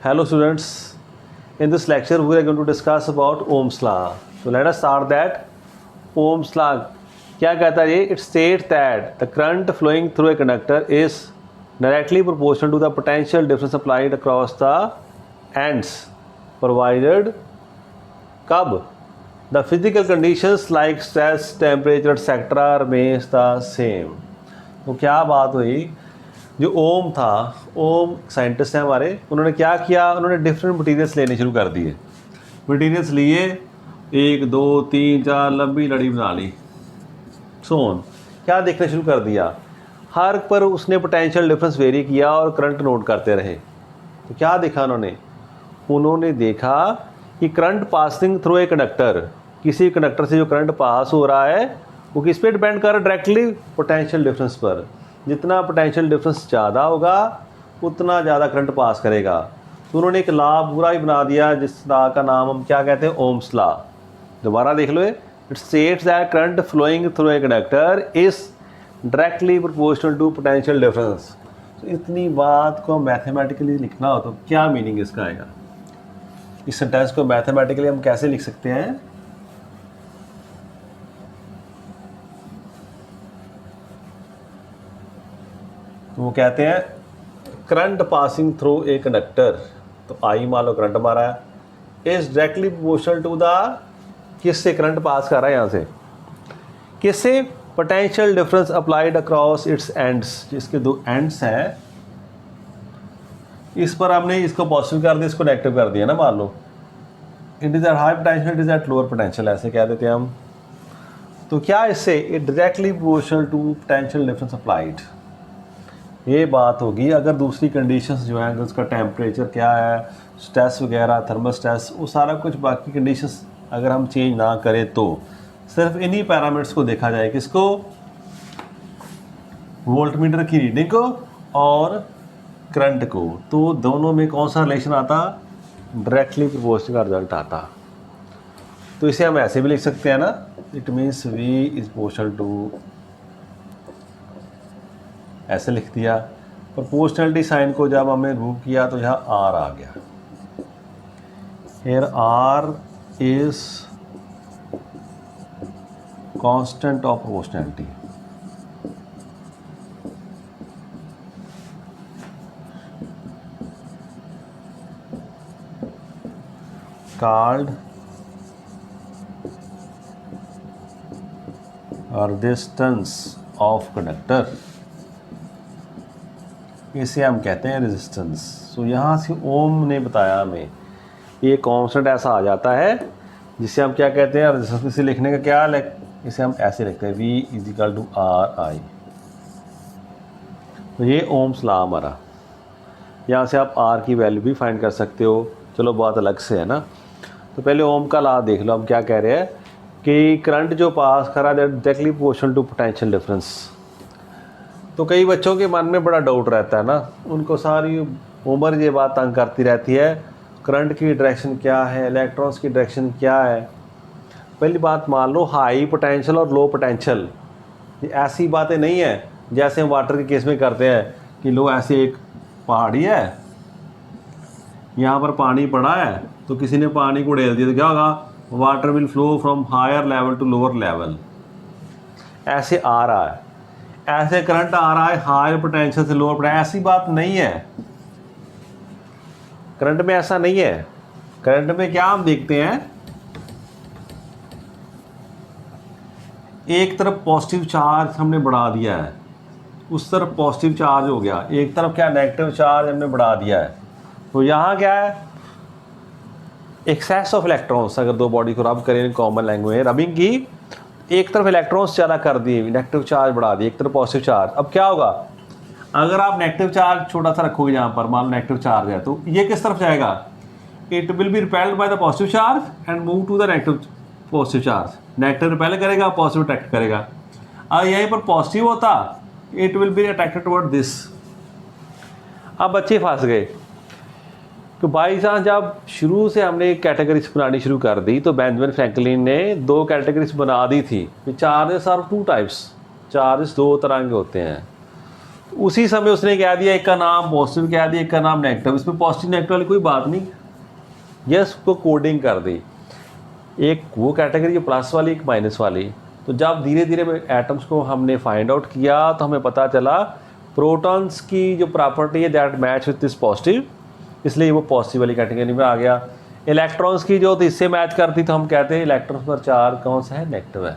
Hello students, in this lecture we are going to discuss about Ohm's law. So let us start that. Ohm's law क्या कहता है ये? It states that the current flowing through a conductor is directly proportional to the potential difference applied across the ends provided कब? The physical conditions like stress, temperature, etc. remains the same. तो क्या बात हुई? जो ओम था, ओम scientist हैं हमारे, उन्होंने क्या किया? उन्होंने डिफरेंट मटेरियल्स लेने शुरू कर दिए। मटेरियल्स लिए 1 2 3 4 लंबी लड़ी बना ली। सोन क्या देखना शुरू कर दिया? हर पर उसने पोटेंशियल डिफरेंस वेरी किया और करंट नोट करते रहे। तो क्या देखा उन्होंने देखा कि current passing through a conductor, किसी कंडक्टर से जो करंट पास हो रहा है वो किस पे डिपेंड कर रहा है? डायरेक्टली पोटेंशियल डिफरेंस पर। जितना पोटेंशियल डिफरेंस ज़्यादा होगा उतना ज़्यादा करंट पास करेगा। तो उन्होंने एक लॉ पूरा ही बना दिया जिस लॉ का नाम हम क्या कहते हैं? Ohm's law. दोबारा देख लो, it states that current flowing through a conductor is directly proportional to potential difference. तो इतनी बात को मैथमेटिकली लिखना हो तो क्या मीनिंग इसका आएगा? इस सेंटेंस को मैथमेटिकली हम कैसे लिख सकते हैं? तो वो कहते हैं current passing through a conductor, तो आई मान लो करंट मारा है, is directly proportional to the, किससे करंट पास कर रहा है यहाँ से, किससे? Potential difference applied across its ends. जिसके दो एंड्स हैं, इस पर हमने इसको पॉजिटिव कर दिया, इसको नेगेटिव कर दिया ना, मान लो it is at high potential, it is at lower potential, ऐसे कह देते हैं हम। तो क्या इससे? It directly proportional to potential difference applied. ये बात होगी अगर दूसरी कंडीशंस जो हैं, अगर उसका टेम्परेचर क्या है, स्ट्रेस वगैरह, थर्मल स्ट्रेस, वो सारा कुछ बाकी कंडीशंस अगर हम चेंज ना करें तो सिर्फ इन्हीं पैरामीटर्स को देखा जाए। किसको? वोल्टमीटर की रीडिंग को और करंट को। तो दोनों में कौन सा रिलेशन आता? डायरेक्टली प्रोपोर्शनल का रिजल्ट आता। तो इसे हम ऐसे भी लिख सकते हैं ना, it means V is proportional to, ऐसे लिख दिया। प्रोपोर्शनलिटी साइन को जब हमने रिमूव किया तो यहाँ आर आ गया। Here R is constant of proportionality. called resistance of conductor, इसे हम कहते हैं रेजिस्टेंस। सो यहाँ से ओम ने बताया हमें ये कांस्टेंट ऐसा आ जाता है जिसे हम क्या कहते हैं? रेजिस्टेंस। इसे लिखने का क्या है? इसे हम ऐसे लिखते हैं, V is equal to R I. तो ये ओम्स लॉ हमारा। यहाँ से आप आर की वैल्यू भी फाइंड कर सकते हो, चलो बहुत अलग से है ना। तो पहले ओम का लॉ देख लो, हम क्या कह रहे हैं कि करंट जो पास कर रहा है directly proportional to potential difference. तो कई बच्चों के मन में बड़ा डाउट रहता है ना, उनको सारी उम्र ये बात तंग करती रहती है, करंट की डायरेक्शन क्या है, इलेक्ट्रॉन्स की डायरेक्शन क्या है। पहली बात मान लो हाई पोटेंशियल और लो पोटेंशियल, ये ऐसी बातें नहीं है जैसे हम वाटर के केस में करते हैं कि लो ऐसे एक पहाड़ी है, यहाँ पर पानी पड़ा है, तो किसी ने पानी को उड़ेल दिया तो क्या होगा? Water will flow from higher level to lower level. ऐसे आ रहा है, ऐसे करंट आ रहा है हायर पोटेंशियल से लोअर पोटेंशियल। ऐसी बात नहीं है, करंट में ऐसा नहीं है। करंट में क्या हम देखते हैं, एक तरफ पॉजिटिव चार्ज हमने बढ़ा दिया है, उस तरफ पॉजिटिव चार्ज हो गया, एक तरफ क्या नेगेटिव चार्ज हमने बढ़ा दिया है। तो यहाँ क्या है? Excess of electrons. अगर दो बॉडी को रब करें कॉमन लैंग्वेज में, रबिंग की, एक तरफ इलेक्ट्रॉन्स ज़्यादा कर दिए, नेगेटिव चार्ज बढ़ा दिए, एक तरफ पॉजिटिव चार्ज। अब क्या होगा? अगर आप नेगेटिव चार्ज छोटा सा रखोगे यहाँ पर, मान लो नेगेटिव चार्ज है, तो ये किस तरफ जाएगा? It will be repelled by the positive charge and move to the negative positive charge. Negative repel करेगा, पॉजिटिव अट्रैक्ट करेगा। अगर यहीं पर पॉजिटिव होता, it will be attracted toward this. अब बच्चे फंस गए तो भाई साहब जब शुरू से हमने कैटेगरीज बनानी शुरू कर दी तो बेंजामिन फ्रैंकलिन ने 2 कैटेगरीज बना दी थी। चार्जेस आर 2 टाइप्स, चार्जेस 2 तरह के होते हैं। उसी समय उसने कह दिया एक का नाम पॉजिटिव कह दिया, एक का नाम नेगेटिव। इसमें पॉजिटिव नेगेटिव वाली कोई बात नहीं, यस उसको कोडिंग कर दी, एक वो कैटेगरी जो प्लस वाली, एक माइनस वाली। तो जब धीरे धीरे एटम्स को हमने फाइंड आउट किया तो हमें पता चला प्रोटॉन्स की जो प्रॉपर्टी है that match with this positive, इसलिए वो पॉजिटिव वाली कैटेगरी में आ गया। इलेक्ट्रॉन्स की जो तो इससे मैच करती तो हम कहते हैं इलेक्ट्रॉन्स पर चार्ज कौन सा है, नेगेटिव है।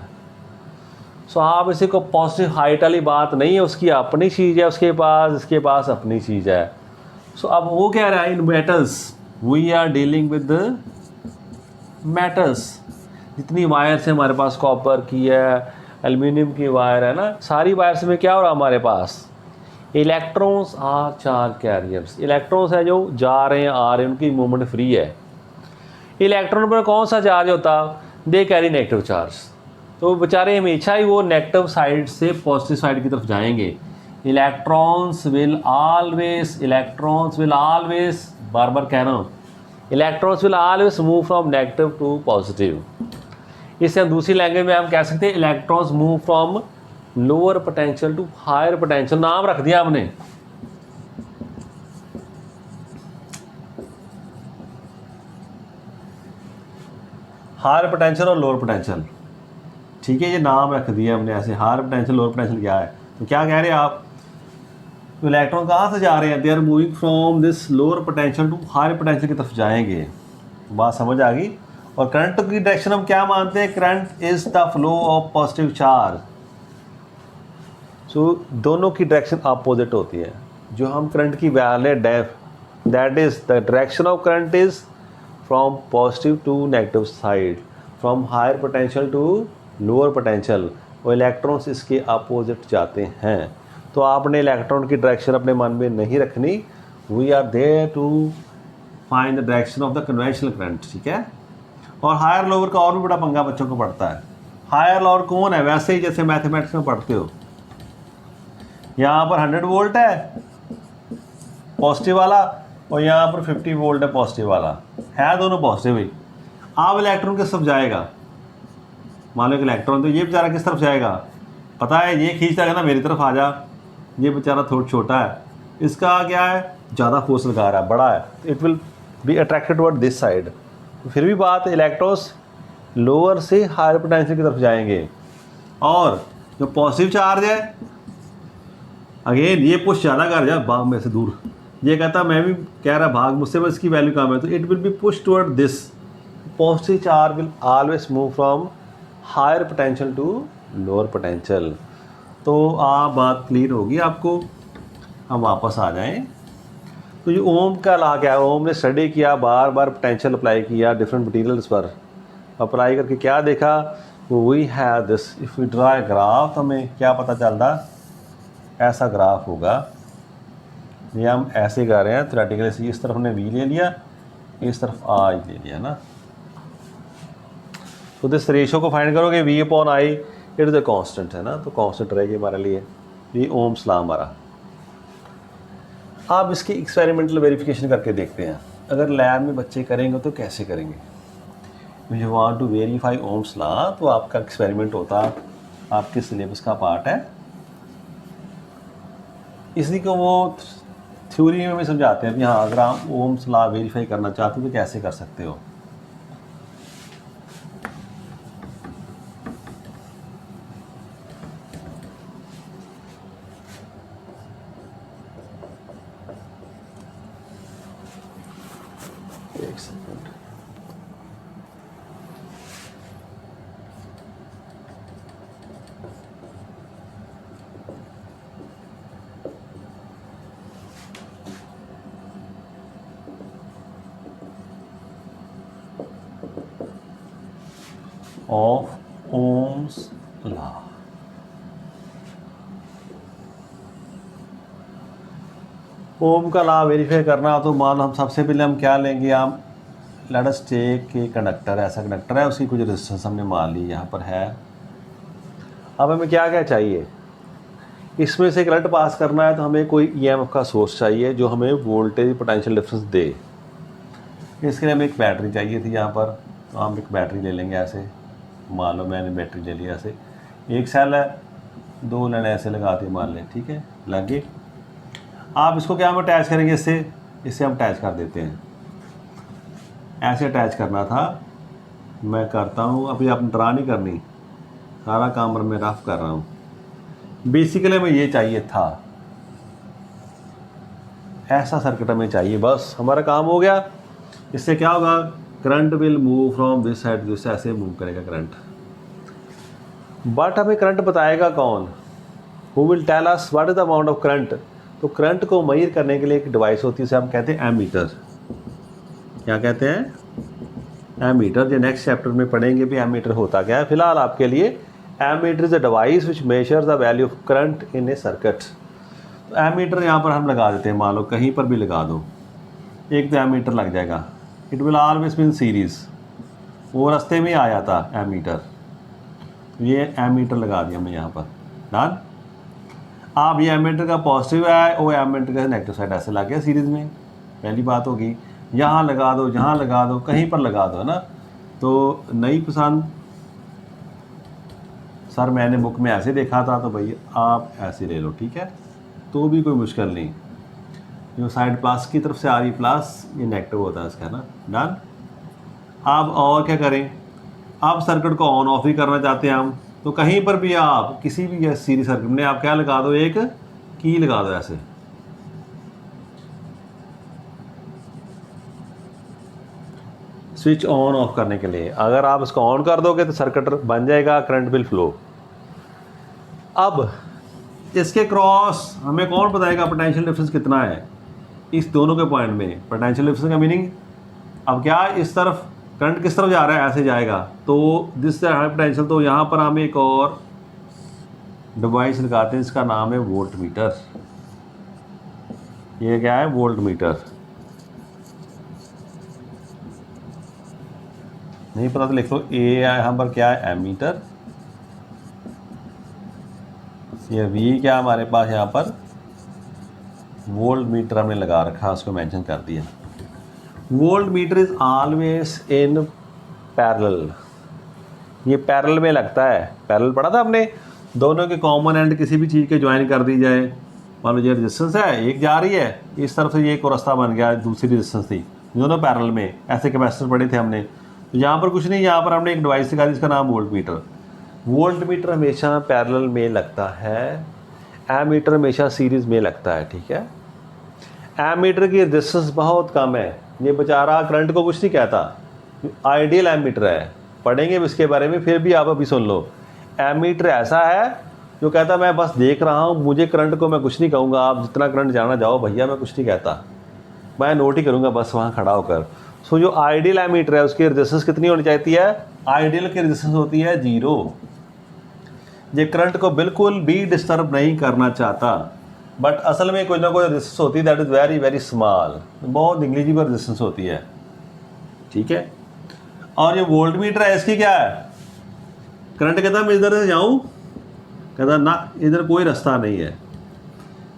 सो आप इसी को पॉजिटिव हाइट वाली बात नहीं है, उसकी अपनी चीज़ है उसके पास, इसके पास अपनी चीज़ है। सो अब वो कह रहा है in metals we are dealing with metals, जितनी वायर्स है हमारे पास, कॉपर की है, एल्युमिनियम की वायर है ना, सारी वायर्स में क्या हो रहा है हमारे पास, electrons are charge carriers. Electrons है जो जा रहे हैं आ रहे हैं, उनकी मूवमेंट फ्री है। इलेक्ट्रॉन पर कौन सा चार्ज होता, दे कैरी नेगेटिव चार्ज, तो बेचारे हमेशा ही वो नेगेटिव साइड से पॉजिटिव साइड की तरफ जाएंगे। इलेक्ट्रॉन्स विल ऑलवेज बार बार कह रहा हूँ, electrons will always move from negative to positive. इससे हम दूसरी लैंग्वेज में हम कह सकते हैं electrons move from lower potential to higher potential. नाम रख दिया हमने, हायर पोटेंशियल और लोअर पोटेंशियल, ठीक है, ये नाम रख दिया हमने ऐसे, हायर पोटेंशियल लोअर पोटेंशियल क्या है। तो क्या कह रहे हैं आप, इलेक्ट्रॉन कहाँ से जा रहे हैं, they are moving from this lower potential to higher potential की तरफ जाएंगे। बात समझ आ गई। और करंट की डायरेक्शन हम क्या मानते हैं, current is the flow of positive charge. So दोनों की डायरेक्शन अपोजिट होती है। जो हम करंट की value that is the direction of current is from positive to negative side, from higher potential to lower potential, और इलेक्ट्रॉन्स इसके opposite जाते हैं। तो आपने इलेक्ट्रॉन की डायरेक्शन अपने मन में नहीं रखनी, we are there to find the direction of the conventional current, ठीक है। और हायर लोअर का और भी बड़ा पंगा बच्चों को पड़ता है। हायर लोअर कौन है, वैसे ही जैसे मैथमेटिक्स में पढ़ते हो, यहाँ पर 100 वोल्ट है पॉजिटिव वाला और यहाँ पर 50 वोल्ट है पॉजिटिव वाला, है दोनों पॉजिटिव ही। अब इलेक्ट्रॉन किस तरफ जाएगा, मान लो कि इलेक्ट्रॉन, तो ये बेचारा किस तरफ जाएगा, पता है, ये खींचता है ना मेरी तरफ आ जा, ये बेचारा थोड़ा छोटा है, इसका क्या है, ज़्यादा फोर्स लगा रहा है, बड़ा है, it will be attracted toward this side. फिर भी बात, इलेक्ट्रॉन्स लोअर से हायर पोटेंशियल की तरफ जाएंगे। और जो पॉजिटिव चार्ज है अगेन ये पुश ज़्यादा कर जा, भाग में से दूर, ये कहता मैं भी कह रहा भाग मुझसे, बस इसकी वैल्यू कम है, तो it will be push toward this. Positive charge will always move from higher potential to lower potential. तो आप बात क्लियर होगी आपको। हम वापस आ जाएं। तो ये ओम का लॉ क्या है, ओम ने स्टडी किया, बार बार पोटेंशियल अप्लाई किया डिफरेंट मटीरियल्स पर, अप्लाई करके क्या देखा, we have this, if we draw a graph, तो हमें क्या पता चलता, ऐसा ग्राफ होगा। ये हम ऐसे कर रहे हैं थ्योरेटिकली से, इस तरफ हमने वी ले लिया, इस तरफ आई ले लिया ना। तो दिस रेशो को फाइंड करोगे, V upon I, it is a constant है ना, तो कांस्टेंट रहेगी हमारे लिए। ये ओम्स लॉ हमारा। आप इसकी एक्सपेरिमेंटल वेरिफिकेशन करके देखते हैं, अगर लैब में बच्चे करेंगे तो कैसे करेंगे। You want to verify Ohm's law, तो आपका एक्सपेरिमेंट होता आपके सिलेबस का पार्ट है। इसी को वो थ्योरी में भी समझाते हैं कि हाँ, अगर आप ओम्स लॉ वेरीफाई करना चाहते हो तो कैसे कर सकते हो। एक सेकंड, ऑफ ओम्स लॉ। ओम का लॉ वेरीफाई करना हो तो मान हम सबसे पहले हम क्या लेंगे, हम लेट अस टेक के कंडक्टर, ऐसा कंडक्टर है, उसकी कुछ रेजिस्टेंस हमने मान ली यहाँ पर है। अब हमें क्या क्या चाहिए, इसमें से करंट पास करना है तो हमें कोई ईएमएफ का सोर्स चाहिए जो हमें वोल्टेज पोटेंशियल डिफरेंस दे। इसके लिए हमें एक बैटरी चाहिए थी यहाँ पर, तो हम एक बैटरी ले लेंगे ऐसे, मान लो मैंने बैटरी ले लिया ऐसे, एक सेल है, दो लाइन ऐसे लगा दी मान लें, ठीक है, लगे। आप इसको क्या हम अटैच करेंगे, इससे हम अटैच कर देते हैं। ऐसे अटैच करना था, मैं करता हूँ। अभी आप ड्रा नहीं करनी, सारा काम मैं रफ कर रहा हूँ। बेसिकली हमें ये चाहिए था, ऐसा सर्किट हमें चाहिए, बस हमारा काम हो गया। इससे क्या होगा, current will move from this side this, ऐसे मूव करेगा करंट। बट हमें करंट बताएगा कौन, who will tell us what is the amount of current. तो करंट को मेजर करने के लिए एक डिवाइस होती है, उसे हम कहते हैं एमीटर। क्या कहते हैं, एमीटर। जो नेक्स्ट चैप्टर में पढ़ेंगे भी एमीटर होता क्या है। फिलहाल आपके लिए ammeter is a device which measures the value of current in a circuit. तो एमीटर यहाँ पर हम लगा देते हैं, मान लो कहीं पर भी लगा दो, एक तो एमीटर लग जाएगा। It will always be in series, वो रास्ते में आ जाता एमीटर। ये एमीटर लगा दिया हमने यहाँ पर, डन। अब ये एमीटर का पॉजिटिव है, वो एमीटर का नेगेटिव साइड ऐसे लग गया सीरीज में, पहली बात होगी। यहाँ लगा दो, जहाँ लगा दो, कहीं पर लगा दो, है ना। तो नहीं पसंद सर, मैंने बुक में ऐसे देखा था, तो भाई आप ऐसे ले लो, ठीक है, तो भी कोई मुश्किल नहीं। जो साइड प्लस की तरफ से आ रही प्लस, ये नेगेटिव होता है इसका, है ना, डन। अब और क्या करें, अब सर्किट को ऑन ऑफ ही करना चाहते हैं हम, तो कहीं पर भी आप किसी भी सीरीज सर्किट में आप क्या लगा दो, एक की लगा दो ऐसे। स्विच ऑन ऑफ करने के लिए अगर आप इसको ऑन कर दोगे तो सर्किट बन जाएगा, करंट विल फ्लो। अब इसके क्रॉस हमें कौन बताएगा पोटेंशियल डिफरेंस कितना है इस दोनों के पॉइंट में। पोटेंशियल डिफरेंस का मीनिंग, अब क्या इस तरफ करंट किस तरफ जा रहा है, ऐसे जाएगा, तो दिस हाई पोटेंशियल। तो यहाँ पर हम एक और डिवाइस लगाते हैं, इसका नाम है वोल्ट मीटर। ये क्या है, वोल्ट मीटर। नहीं पता तो लिख लो, ए यहाँ पर क्या है, एमीटर। ये वी क्या हमारे पास यहाँ पर वोल्ट मीटर हमने लगा रखा, उसको मेंशन कर दिया। Volt meter is always in parallel, ये पैरेलल में लगता है। पैरेलल पढ़ा था हमने, दोनों के कॉमन एंड किसी भी चीज़ के ज्वाइन कर दी जाए। मान लो ये रेजिस्टेंस है, एक जा रही है इस तरफ से, ये एक रास्ता बन गया, दूसरी रेजिस्टेंस थी, दोनों पैरेलल में। ऐसे कैपेसिटर पढ़े थे हमने। तो यहाँ पर कुछ नहीं, यहाँ पर हमने एक डिवाइस लगा दी, इसका नाम वोल्ट मीटर। वोल्ट मीटर हमेशा पैरेलल में लगता है, एमीटर हमेशा सीरीज़ में लगता है, ठीक है। एमीटर की रेजिस्टेंस बहुत कम है, ये बेचारा करंट को कुछ नहीं कहता, आइडियल एमीटर है। पढ़ेंगे इसके बारे में, फिर भी आप अभी सुन लो। एमीटर ऐसा है जो कहता मैं बस देख रहा हूँ, मुझे करंट को मैं कुछ नहीं कहूँगा, आप जितना करंट जाना जाओ भैया, मैं कुछ नहीं कहता, मैं नोट ही करूँगा बस वहाँ खड़ा होकर। सो जो आइडियल एमीटर है उसकी रेजिस्टेंस कितनी होनी चाहती है, आइडियल की रेजिस्टेंस होती है 0। ये करंट को बिल्कुल भी डिस्टर्ब नहीं करना चाहता, बट असल में कोई ना कोई रेजिस्टेंस होती है that is very very small, बहुत निग्लिजिबल रेजिस्टेंस होती है, ठीक है। और ये वोल्ट मीटर है, इसकी क्या है, करंट कहता मैं इधर से जाऊँ, कहता ना इधर कोई रास्ता नहीं है,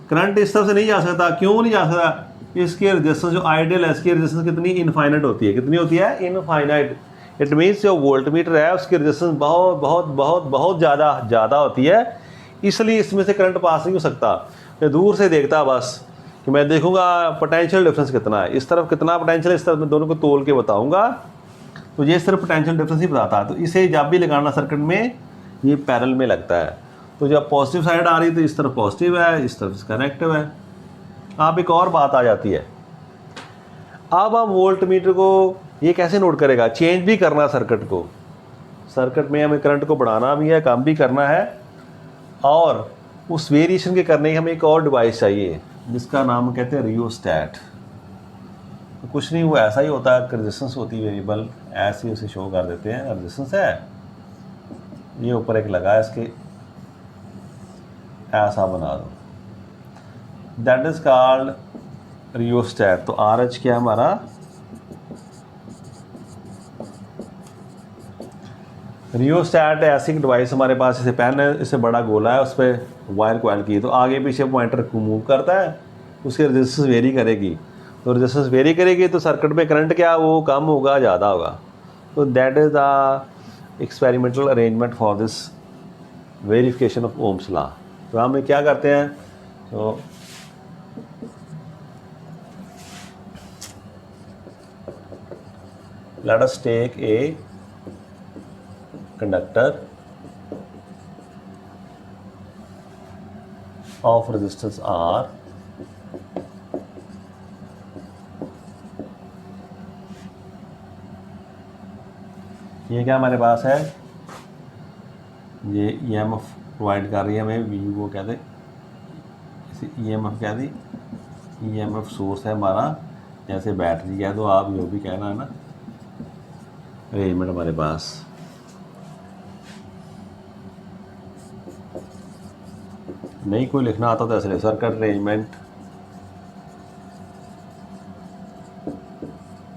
करंट इस तरफ से नहीं जा सकता। क्यों नहीं जा सकता, इसकी रेजिस्टेंस जो आइडियल है, इसकी रेजिस्टेंस कितनी इनफाइनाइट होती है, कितनी होती है, इनफाइनाइट। इट मीन्स जो वोल्ट मीटर है उसकी रेजिस्टेंस बहुत बहुत बहुत बहुत ज़्यादा होती है, इसलिए इसमें से करंट पास नहीं हो सकता। मैं दूर से देखता बस कि मैं देखूंगा पोटेंशियल डिफरेंस कितना है, इस तरफ कितना पोटेंशियल, इस तरफ मैं दोनों को तोल के बताऊंगा। तो ये सिर्फ पोटेंशियल डिफरेंस ही बताता है। तो इसे जब भी लगाना सर्किट में, ये पैरेलल में लगता है। तो जब पॉजिटिव साइड आ रही है तो इस तरफ पॉजिटिव है, इस तरफ इसका नेगेटिव है। अब एक और बात आ जाती है, अब हम वोल्ट मीटर को ये कैसे नोट करेगा, चेंज भी करना सर्किट को, सर्किट में हमें करंट को बढ़ाना भी है, कम भी करना है, और उस वेरिएशन के करने की हमें एक और डिवाइस चाहिए जिसका नाम कहते हैं रियोस्टैट। तो कुछ नहीं, वो ऐसा ही होता है, रेजिस्टेंस होती है वेरिएबल, ऐसे ही उसे शो कर देते हैं, रेजिस्टेंस है, ये ऊपर एक लगा है इसके, ऐसा बना दो, दैट इज कॉल्ड रियोस्टैट। तो RH क्या हमारा, रियोस्टैट ऐसी डिवाइस हमारे पास, इसे पेन है, इससे बड़ा गोला है, उस पर वायर कॉइल की, तो आगे पीछे पॉइंटर को मूव करता है, उसकी रेजिस्टेंस वेरी करेगी। तो रेजिस्टेंस वेरी करेगी तो सर्किट में करंट क्या, वो कम होगा ज़्यादा होगा। तो that is the experimental arrangement for this verification of ohms law. तो हम क्या करते हैं, तो let us take a conductor of resistance R, ये क्या हमारे पास है, ये EMF प्रोवाइड कर रही है हमें, वी को कहते, इसे EMF कह दी, EMF सोर्स है हमारा, जैसे बैटरी कह दो आप, जो भी कहना है ना, अरेंजमेंट हमारे पास नहीं कोई लिखना आता तो ऐसे circuit arrangement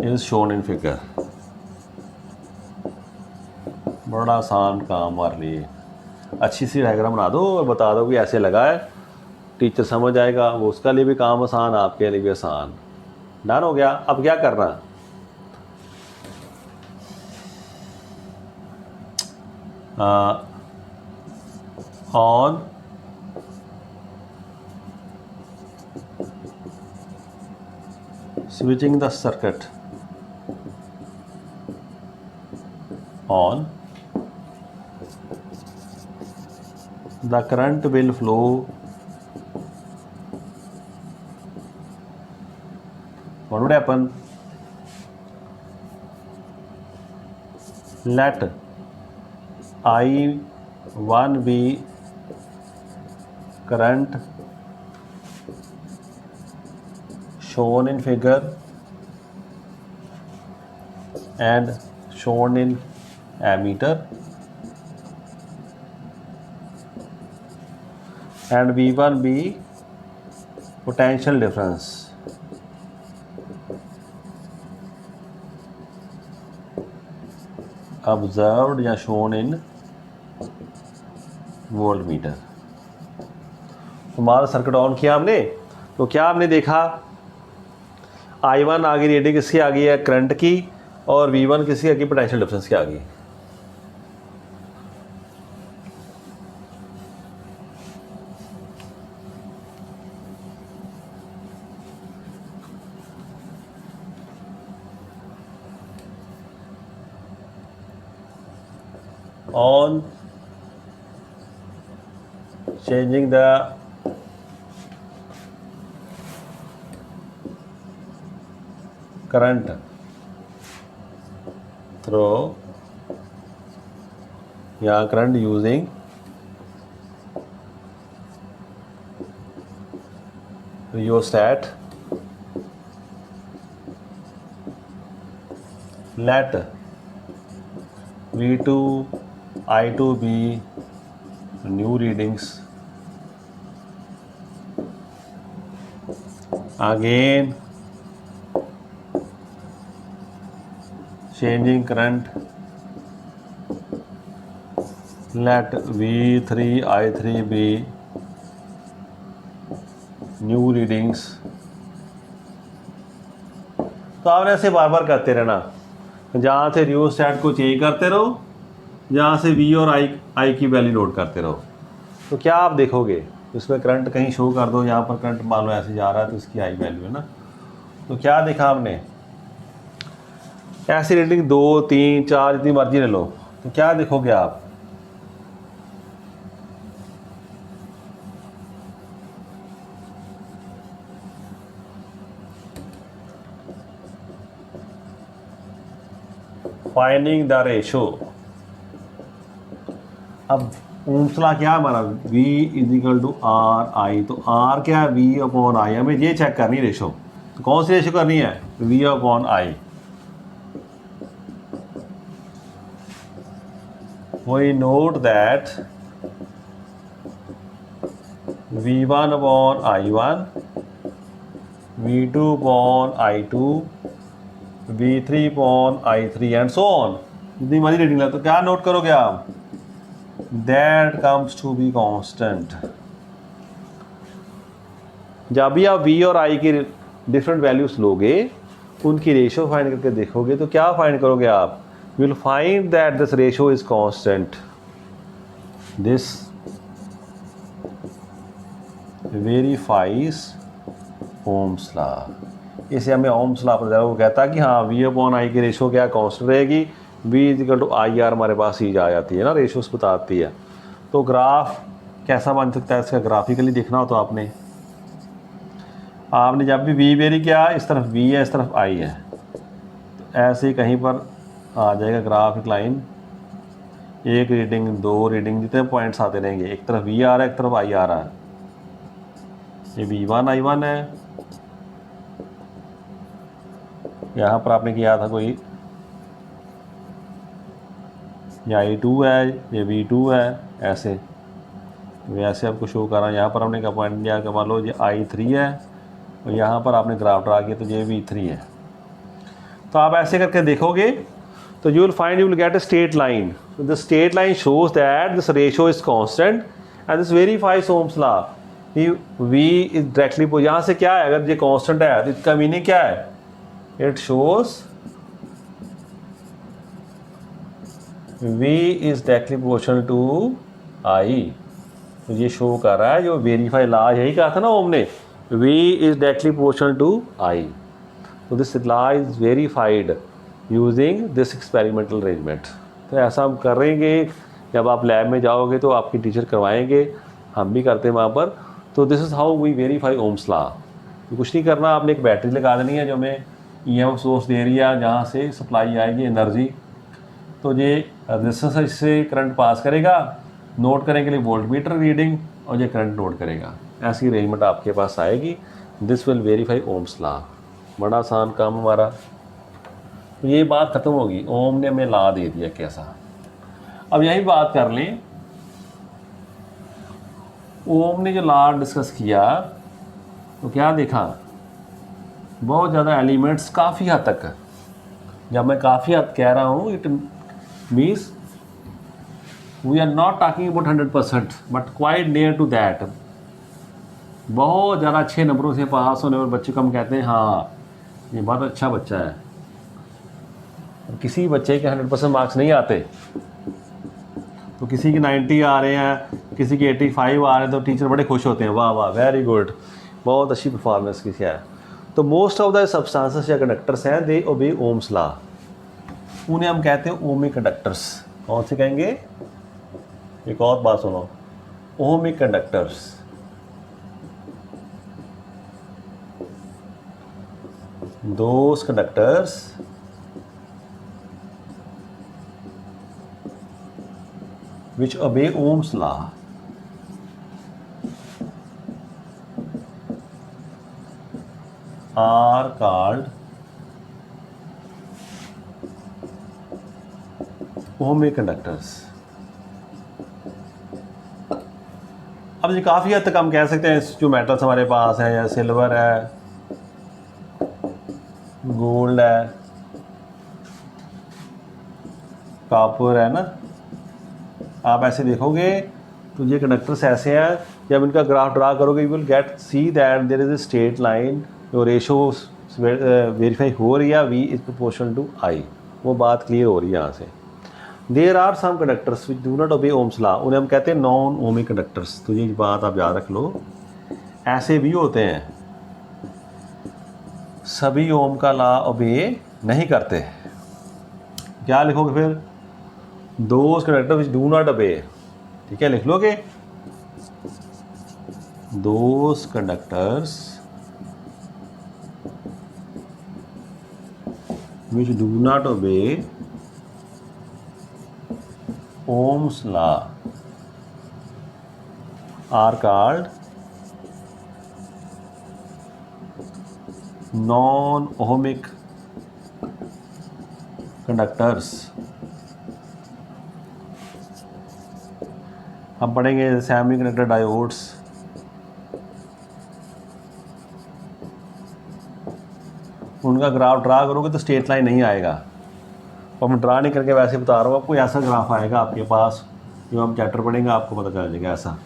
is shown in figure. बड़ा आसान काम हमारे लिए, अच्छी सी डायग्राम बना दो और बता दो कि ऐसे लगा है, टीचर समझ आएगा, वो उसका लिए भी काम आसान, आपके लिए भी आसान। डन हो गया। अब क्या करना, on switching the circuit on, the current will flow what would happen, let I1 be current shown in figure and shown in ammeter, and V1 be potential difference observed या shown in voltmeter। हमारा circuit on किया हमने, तो क्या हमने देखा, I1 आगे reading किसकी आ गई है, करंट की, और V1 किसकी आ गई, पोटेंशियल डिफरेंस की आ गई। On changing the current through current using rheostat, let V2 I2 be new readings, again changing current, let V3 I3 be new readings। तो आपने ऐसे बार बार करते रहना, जहाँ से रियोस्टैट को चेंज करते रहो, जहाँ से V और I की वैल्यू नोट करते रहो। तो क्या आप देखोगे, इसमें करंट कहीं शो कर दो, यहाँ पर करंट मान लो ऐसे जा रहा है तो इसकी I वैल्यू है ना, तो क्या देखा हमने, ऐसी रीडिंग 2 3 4 जितनी मर्जी ले लो, तो क्या देखोगे आप, फाइंडिंग द रेशो। अब ओम्स लॉ क्या है हमारा, V is equal to R I, तो R क्या है, V अपॉन आई, हमें ये चेक करनी है रेशो, तो कौन सी रेशो करनी है, V upon I. we note that V1 upon I1, V2 upon I2, V3 upon I3 and so on, जितनी मर्जी रेटिंग ला, तो क्या नोट करोगे आप, that comes to be constant। जब भी आप V और I की डिफरेंट वैल्यूज लोगे, उनकी रेशो फाइंड करके देखोगे, तो क्या फाइंड करोगे आप, you will find that this ratio is constant। This verifies Ohm's law। इसे हमें ओम्स लॉ पर वो कहता है कि हाँ वी अपॉन आई की रेशो क्या कांस्टेंट रहेगी, V is equal to I R हमारे पास ही आ जाती है ना, रेशोस बताती है। तो ग्राफ कैसा बन सकता है, इसका ग्राफिकली देखना हो तो आपने जब भी वी वेरी किया, इस तरफ वी है इस तरफ आई है, तो ऐसे ही कहीं पर आ जाएगा ग्राफिक लाइन, एक रीडिंग दो रीडिंग जितने पॉइंट्स आते रहेंगे, एक तरफ वी आ रहा है एक तरफ आई आ रहा है, ये V1 I1 है, यहाँ पर आपने किया था कोई, ये I2 है, ये V2 है, ऐसे वैसे आपको शो कर रहा है। यहाँ पर हमने क्या पॉइंट दिया कि मान लो ये I3 है और यहाँ पर आपने ग्राफ ड्रा किया तो ये V3 है। तो आप ऐसे करके देखोगे तो you will get a straight line, the straight line shows that this ratio is constant and this verifies Ohm's law. V is directly, यहाँ से क्या है, अगर ये कांस्टेंट है तो इसका मीनिंग क्या है, it shows V is directly proportional to I। तो ये शो कर रहा है जो वेरीफाई लॉ, यही कहा था ना ओम ने, V is directly proportional to I। तो this law is verified using this experimental arrangement. तो ऐसा हम करेंगे, जब आप लैब में जाओगे तो आपकी टीचर करवाएंगे, हम भी करते हैं वहाँ पर। तो this is how we verify Ohm's law. तो कुछ नहीं करना, आपने एक बैटरी लगा देनी है जो हमें EMF सोर्स दे रही है, जहाँ से सप्लाई आएगी एनर्जी। तो ये रेजिस्टेंस से करंट पास करेगा, नोट करने के लिए वोल्ट मीटर रीडिंग, और ये करंट नोट करेगा। ऐसी अरेंजमेंट आपके पास आएगी। This will verify Ohm's law. बड़ा आसान काम हमारा। तो ये बात ख़त्म होगी, ओम ने हमें लॉ दे दिया कैसा। अब यही बात कर लें, ओम ने जो लॉ डिस्कस किया तो क्या देखा, बहुत ज़्यादा एलिमेंट्स, काफ़ी हद तक। जब मैं काफ़ी हद कह रहा हूँ, it means we are not talking about 100% but quite near to that. बहुत ज़्यादा अच्छे नंबरों से पास होने वाले बच्चे को हम कहते हैं हाँ ये बहुत अच्छा बच्चा है। किसी बच्चे के 100% मार्क्स नहीं आते, तो किसी के 90 आ रहे हैं, किसी के 85 आ रहे हैं, तो टीचर बड़े खुश होते हैं, वाह वाह वेरी गुड, बहुत अच्छी परफॉर्मेंस किसी है। तो मोस्ट ऑफ द सब्सटेंसेस या कंडक्टर्स हैं, दे ओबे ओम्स लॉ। उन्हें हम कहते हैं ओमिक कंडक्टर्स। कौन से कहेंगे, एक और बात सुनो, ohmic conductors. Those conductors which obey Ohm's law are called ohmic conductors। अब ये काफ़ी हद तक हम कह सकते हैं जो मेटल्स हमारे पास हैं, या सिल्वर है, गोल्ड है, कॉपर है ना, आप ऐसे देखोगे तो ये कंडक्टर्स ऐसे हैं, जब इनका ग्राफ ड्रा करोगे you will get see that there is a straight line, जो रेशो वेरीफाई हो रही है, V is proportional to I। वो बात क्लियर हो रही है यहाँ से। There are some conductors which do not obey Ohm's law, उन्हें हम कहते हैं नॉन ओमिक कंडक्टर्स। तो ये बात आप याद रख लो। ऐसे भी होते हैं, सभी ओम का लॉ ओबे नहीं करते। क्या लिखोगे फिर, those conductor which do not obey, ठीक है, लिख लोगे, those conductors which do not obey Ohm's law are called non ohmic conductors. हम पढ़ेंगे सेमी कंडक्टर डायोड्स, उनका ग्राफ ड्रा करोगे तो स्ट्रेट लाइन नहीं आएगा। और मैं ड्रा नहीं करके वैसे बता रहा हूँ आपको, ऐसा ग्राफ आएगा आपके पास, जो हम चैप्टर पढ़ेंगे आपको पता चल जाएगा ऐसा।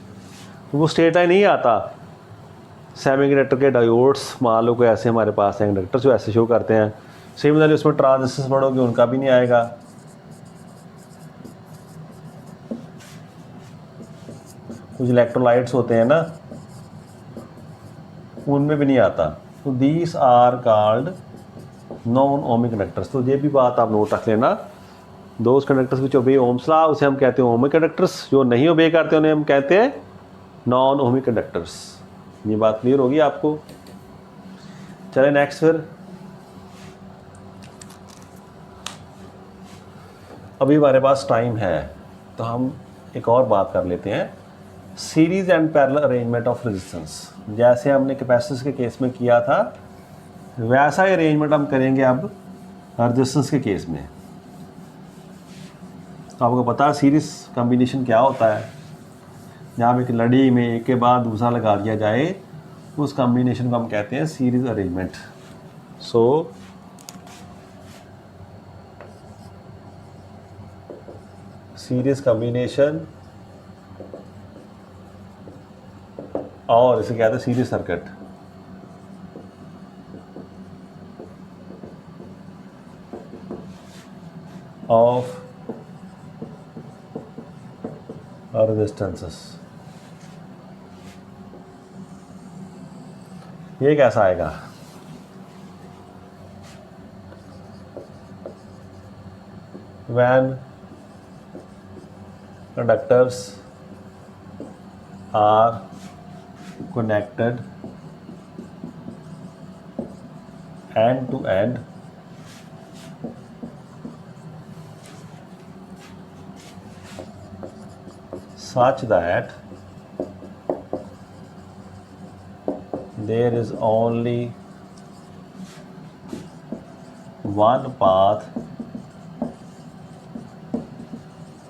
तो वो स्ट्रेट लाइन नहीं आता। सेमी कंडक्टर के डायोड्स मान लो कोई ऐसे हमारे पास हैं कंडक्टर जो ऐसे शो करते हैं। सिमिलरली उसमें ट्रांजिस्टर्स पढ़ोगे उनका भी नहीं आएगा। कुछ इलेक्ट्रोलाइट्स होते हैं ना, उनमें भी नहीं आता। तो these are called non ohmic conductors. तो ये भी बात आप नोट रख लेना, दोज कंडक्टर्स विच ओबे ओम्स लॉ उसे हम कहते हैं ओमिक कंडक्टर्स, जो नहीं ओबे करते उन्हें हम कहते हैं नॉन ओमिक कंडक्टर्स। ये बात क्लियर होगी आपको। चले नेक्स्ट फिर, अभी हमारे पास टाइम है तो हम एक और बात कर लेते हैं, series and parallel arrangement of resistance. जैसे हमने कैपेसिटेंस के केस में किया था वैसा ही अरेंजमेंट हम करेंगे अब रेजिस्टेंस के केस में। तो आपको पता है सीरीज कॉम्बिनेशन क्या होता है, जहाँ एक लड़ी में एक के बाद दूसरा लगा दिया जाए उस कॉम्बिनेशन को हम कहते हैं सीरीज अरेंजमेंट। सो सीरीज कॉम्बिनेशन, और इसे कहते हैं सीरीज सर्किट। Of resistances. ये कैसा आएगा, when conductors are connected end to end such that there is only one path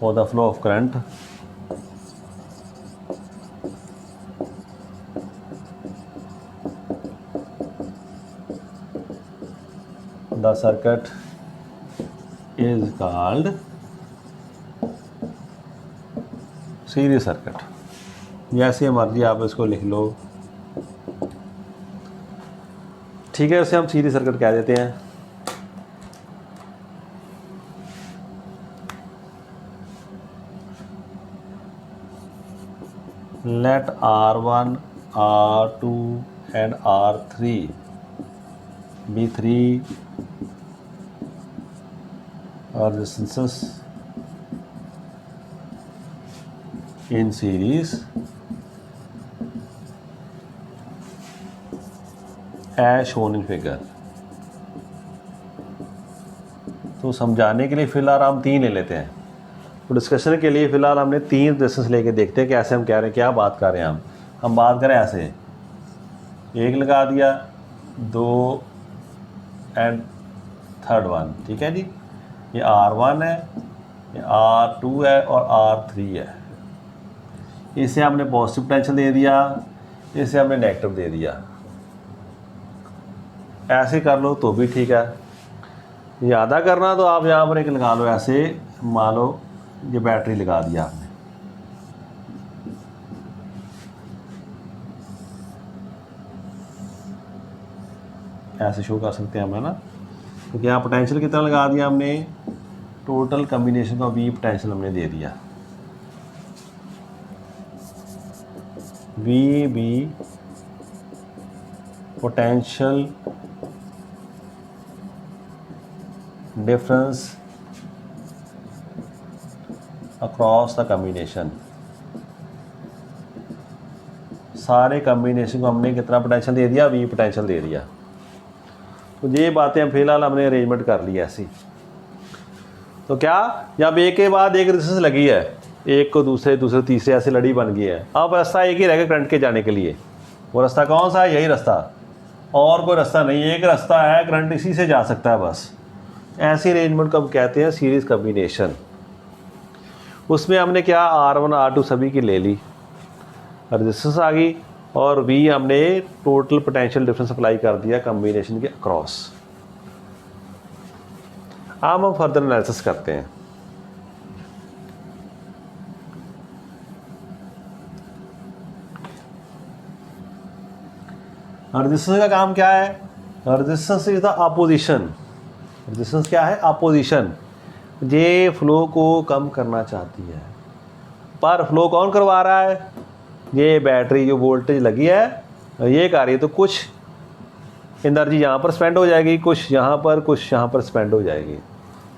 for the flow of current, the circuit is called series circuit. जैसे मर्जी आप इसको लिख लो, ठीक है, उसे हम सीरीज सर्किट कह देते हैं। Let R1, R2 and R3 be three resistances in series as shown in figure। तो समझाने के लिए फ़िलहाल हम तीन ले लेते हैं, तो डिस्कशन के लिए फ़िलहाल हमने तीन रेजिस्टेंस लेके देखते हैं कि ऐसे हम कह रहे हैं, क्या बात कर रहे हैं हम बात करें ऐसे, एक लगा दिया, दो एंड थर्ड वन, ठीक है जी। ये R1 है, ये R2 है और R3 है। इसे हमने पॉजिटिव पोटेंशियल दे दिया, इसे हमने नेगेटिव दे दिया। ऐसे कर लो तो भी ठीक है, ज़्यादा करना तो आप यहाँ पर एक लगा लो, ऐसे मान लो ये बैटरी लगा दिया आपने, ऐसे शो कर सकते हैं हम, है ना। तो क्या पोटेंशियल कितना लगा दिया हमने, टोटल कॉम्बिनेशन का V पोटेंशियल हमने दे दिया, VB potential difference across the combination. सारे कॉम्बिनेशन को हमने कितना पोटेंशियल दे दिया, V पोटेंशियल दे दिया। तो ये बातें फिलहाल हमने अरेंजमेंट कर ली ऐसी। तो क्या, जब एक के बाद एक रेजिस्टेंस लगी है, एक को दूसरे तीसरे ऐसे लड़ी बन गई है, अब रास्ता एक ही रहेगा करंट के जाने के लिए। वो रास्ता कौन सा है, यही रास्ता, और कोई रास्ता नहीं, एक रास्ता है, करंट इसी से जा सकता है बस। ऐसी अरेंजमेंट को हम कहते हैं सीरीज कॉम्बिनेशन। उसमें हमने क्या, R1 R2 सभी की ले ली, रेजिस्टेंस आ गई, और V हमने टोटल पोटेंशियल डिफरेंस अप्लाई कर दिया कॉम्बिनेशन के अक्रॉस। अब हम फर्दर एनालिसिस करते हैं। रेजिस्टेंस का काम क्या है, resistance is the opposition. Resistance क्या है, अपोजिशन। ये फ्लो को कम करना चाहती है, पर फ्लो कौन करवा रहा है, ये बैटरी जो वोल्टेज लगी है ये कर रही है। तो कुछ एनर्जी यहाँ पर स्पेंड हो जाएगी, कुछ यहाँ पर स्पेंड हो जाएगी।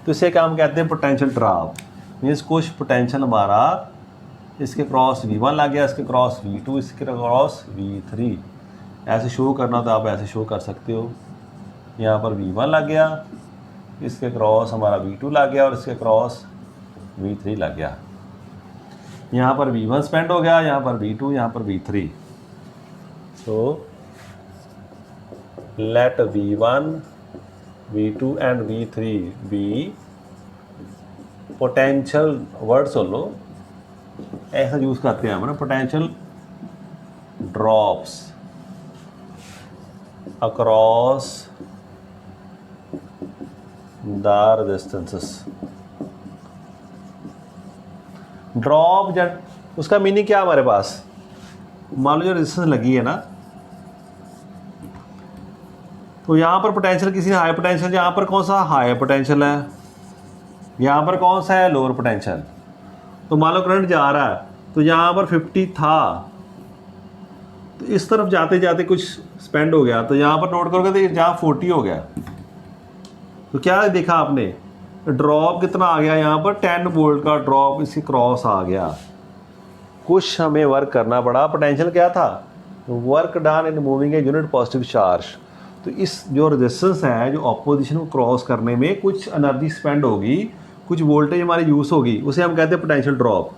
तो इसे क्या हम कहते हैं, पोटेंशियल ड्रॉप। मीन्स कुछ पोटेंशियल हमारा इसके क्रॉस V1 लग गया, इसके क्रॉस V2, इसके क्रॉस V3। ऐसे शो करना तो आप ऐसे शो कर सकते हो, यहाँ पर V1 लग गया, इसके क्रॉस हमारा V2 लग गया और इसके क्रॉस V3 लग गया। यहाँ पर V1 स्पेंड हो गया, यहाँ पर V2, यहाँ पर V3। So let V1, V2 and V3 be potential, word सुन लो, ऐसा यूज करते हैं हम ना, potential drops across the resistances। Drop जब उसका मीनिंग क्या हमारे पास, मान लो जो रेजिस्टेंस लगी है ना, तो यहाँ पर पोटेंशियल किसी ने हाई पोटेंशियल, यहाँ पर कौन सा हाई पोटेंशियल है, यहाँ पर कौन सा है लोअर पोटेंशियल। तो मान लो करंट जा रहा है, तो यहाँ पर 50 था, तो इस तरफ जाते जाते कुछ स्पेंड हो गया, तो यहाँ पर नोट करोगे तो जहाँ 40 हो गया। तो क्या देखा आपने, ड्रॉप कितना आ गया, यहाँ पर 10 वोल्ट का ड्रॉप इसकी क्रॉस आ गया। कुछ हमें वर्क करना पड़ा, पोटेंशियल क्या था, work done in moving a unit positive charge. तो इस जो रेजिस्टेंस है, जो ऑपोजिशन को क्रॉस करने में कुछ एनर्जी स्पेंड होगी, कुछ वोल्टेज हमारी यूज़ होगी, उसे हम कहते हैं पोटेंशियल ड्रॉप।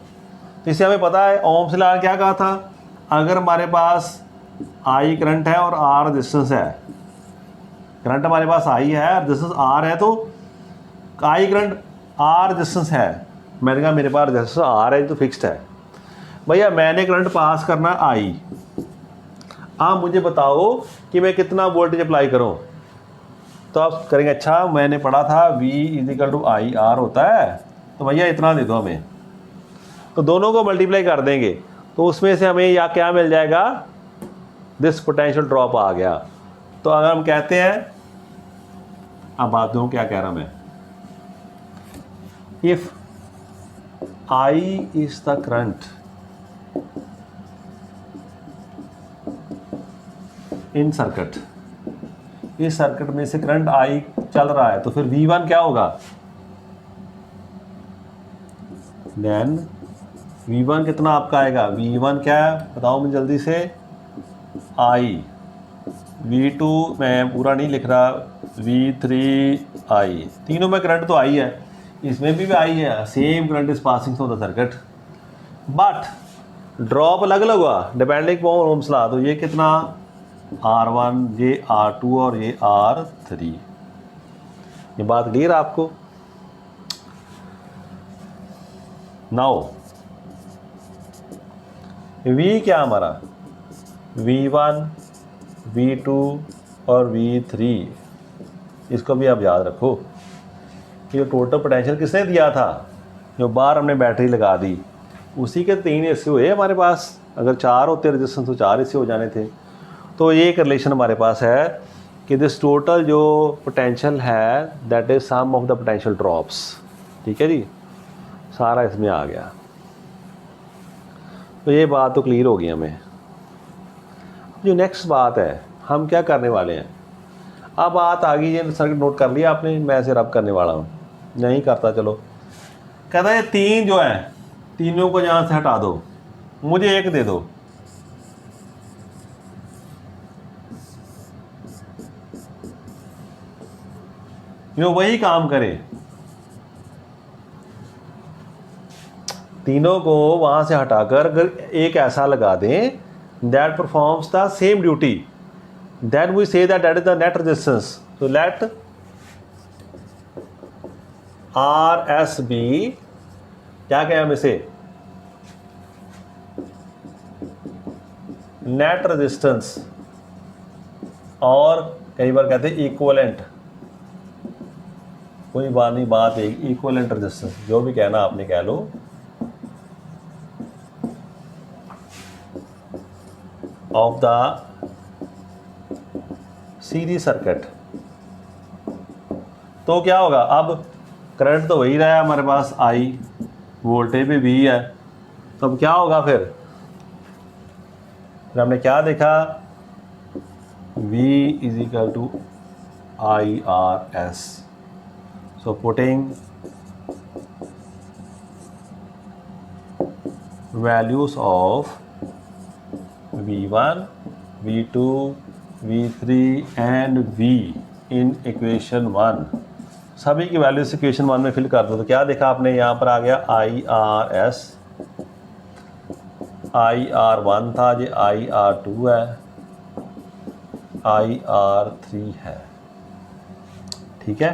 तो इससे हमें पता है ओम्स लॉ क्या कहा था, अगर हमारे पास I करंट है और R रेजिस्टेंस है, करंट हमारे पास I है, रेजिस्टेंस R है, तो I करंट R रेजिस्टेंस है, मैंने कहा मेरे पास रेजिस्टेंस R है तो फिक्स्ड है। भैया मैंने करंट पास करना I, आप मुझे बताओ कि मैं कितना वोल्टेज अप्लाई करूं। तो आप करेंगे अच्छा मैंने पढ़ा था V = IR होता है, तो भैया इतना दे दो हमें, तो दोनों को मल्टीप्लाई कर देंगे, तो उसमें से हमें या क्या मिल जाएगा, दिस पोटेंशियल ड्रॉप आ गया। तो अगर हम कहते हैं, अब बात दूँ क्या कह रहा मैं, if I is the current in circuit, इस सर्किट में से करंट I चल रहा है, तो फिर V1 क्या होगा, देन V1 कितना आपका आएगा, V1 क्या है बताओ मुझे जल्दी से, I, V2 मैं पूरा नहीं लिख रहा, V3 I, तीनों में करंट तो I है, इसमें भी I है, same current is passing through the circuit, but drop अलग अलग हुआ डिपेंडिंग अपॉन ओम्स लॉ। तो ये कितना R1, ये R2 और ये R3। ये बात क्लियर आपको। नाउ V क्या हमारा, V1, V2 और V3, इसको भी आप याद रखो कि जो टोटल पोटेंशियल किसने दिया था, जो बाहर हमने बैटरी लगा दी, उसी के 3 हिस्से हुए हमारे पास। अगर 4 होते रेजिस्टेंस तो 4 हिस्से हो जाने थे। तो ये एक रिलेशन हमारे पास है कि दिस टोटल जो पोटेंशियल है that is sum of the potential drops. ठीक है जी, सारा इसमें आ गया। तो ये बात तो क्लियर हो गई हमें। जो नेक्स्ट बात है, हम क्या करने वाले हैं, अब बात आ गई, ये सर्किट नोट कर लिया आपने, मैं इसे रब करने वाला हूँ, नहीं करता चलो। कहता है 3 जो है, तीनों को यहाँ से हटा दो, मुझे एक दे दो। जो वही काम करे, तीनों को वहां से हटाकर अगर एक ऐसा लगा दें that performs the same duty, then we say that is the net resistance. So let RS be, क्या कहें हम इसे, नेट रेजिस्टेंस, और कई बार कहते हैं इक्विवेलेंट, कोई बात नहीं, बात एक इक्विवेलेंट रेजिस्टेंस, जो भी कहना आपने कह लो। Of the series circuit. तो क्या होगा, अब करंट तो वही रहा है हमारे पास I, वोल्टेज भी V है, तो अब क्या होगा, फिर हमने क्या देखा, V is equal to IRS. So putting values of V1, V2, V3 and V in equation 1, सभी की वैल्यूज इक्वेशन 1 में फिल कर दो। तो क्या देखा आपने, यहाँ पर आ गया IRS, IR1 था, ये IR2 है, IR3 है। ठीक है,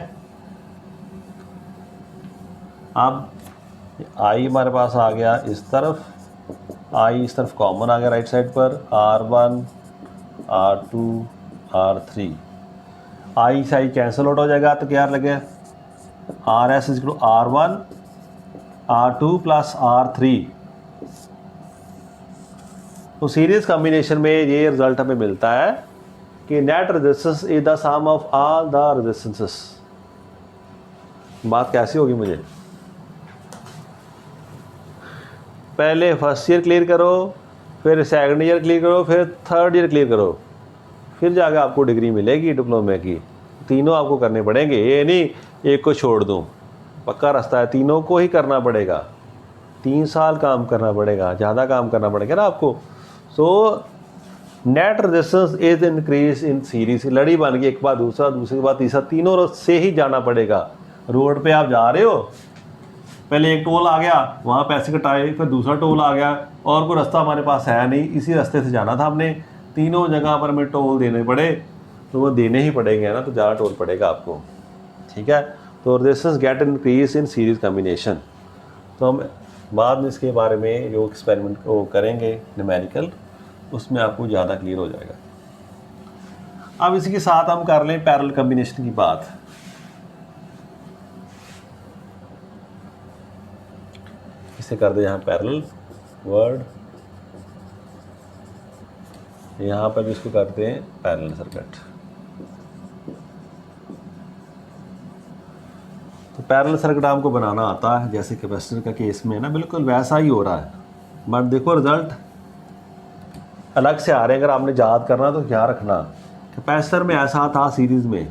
अब I हमारे पास आ गया इस तरफ, I इस तरफ कॉमन आ गया राइट साइड पर, R1, R2, R3, I से I कैंसिल आउट हो जाएगा, तो क्या लगे RS is equal to R1, R2 plus R3। तो सीरीज कॉम्बिनेशन में ये रिजल्ट हमें मिलता है कि net resistance is the sum of all the resistances. बात कैसी होगी, मुझे पहले फर्स्ट ईयर क्लियर करो, फिर सेकंड ईयर क्लियर करो, फिर थर्ड ईयर क्लियर करो, फिर जाकर आपको डिग्री मिलेगी डिप्लोमे की। तीनों आपको करने पड़ेंगे, ये नहीं एक को छोड़ दूँ, पक्का रास्ता है, तीनों को ही करना पड़ेगा। 3 साल काम करना पड़ेगा, ज़्यादा काम करना पड़ेगा ना आपको। So net resistance is increase in series, लड़ी बन गई, एक बार दूसरा, दूसरे के बाद तीसरा, तीनों से ही जाना पड़ेगा। रोड पे आप जा रहे हो, पहले एक टोल आ गया, वहाँ पैसे कटाए, फिर दूसरा टोल आ गया, और कोई रास्ता हमारे पास है नहीं, इसी रास्ते से जाना था हमने, तीनों जगह पर हमें टोल देने पड़े, तो वो देने ही पड़ेंगे ना, तो ज़्यादा टोल पड़ेगा आपको। ठीक है, तो resistance gate increase in series combination. तो हम बाद में इसके बारे में जो एक्सपेरिमेंट वो करेंगे न्यूमेरिकल, उसमें आपको ज़्यादा क्लियर हो जाएगा। अब इसी के साथ हम कर लें पैरेलल कॉम्बिनेशन की बात। इसे कर दे यहाँ पैरेलल वर्ड, यहाँ पर भी इसको करते हैं पैरेलल सर्किट। तो पैरेलल सर्किट आपको बनाना आता है, जैसे कैपेसिटर का केस में है ना, बिल्कुल वैसा ही हो रहा है, बट देखो रिजल्ट अलग से आ रहे हैं। अगर आपने याद करना तो क्या रखना, कैपेसिटर में ऐसा था सीरीज में,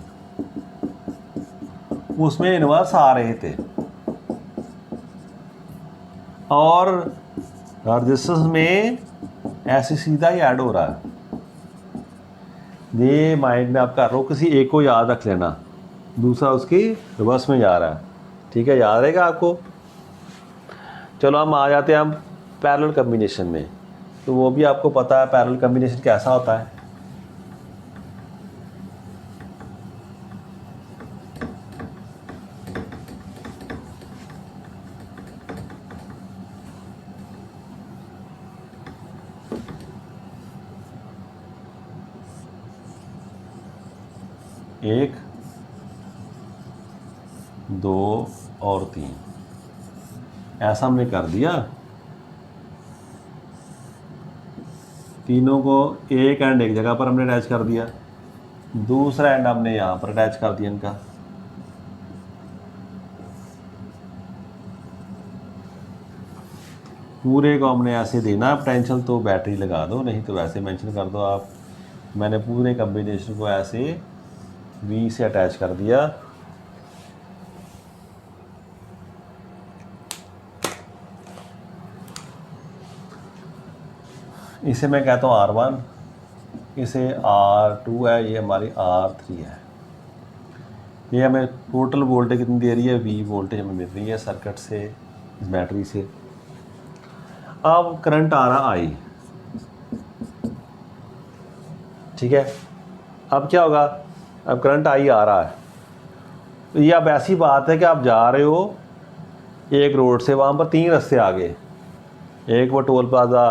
उसमें इन्वर्स आ रहे थे, और रेजिस्टेंस में ऐसे सीधा ही ऐड हो रहा है। ये माइंड में आप कर रहे हो, किसी एक को याद रख लेना, दूसरा उसकी रिवर्स में जा रहा है। ठीक है, याद रहेगा आपको। चलो हम आ जाते हैं हम पैरेलल कॉम्बिनेशन में। तो वो भी आपको पता है पैरेलल कॉम्बिनेशन कैसा होता है। एक, दो और 3, ऐसा हमने कर दिया। तीनों को एक एंड एक जगह पर हमने अटैच कर दिया, दूसरा एंड हमने यहाँ पर अटैच कर दिया इनका। पूरे को हमने ऐसे देना पोटेंशियल, तो बैटरी लगा दो, नहीं तो वैसे मेंशन कर दो आप। मैंने पूरे कॉम्बिनेशन को ऐसे V से अटैच कर दिया। इसे मैं कहता हूँ R1, इसे R2 है, ये हमारी R3 है। ये हमें टोटल वोल्टेज कितनी दे रही है, V वोल्टेज हमें मिल रही है सर्किट से, इस बैटरी से। अब करंट आ रहा I, ठीक है। अब क्या होगा, अब करंट I आ रहा है, तो ये अब ऐसी बात है कि आप जा रहे हो एक रोड से, वहाँ पर 3 रास्ते आ गए, एक पर टोल प्लाजा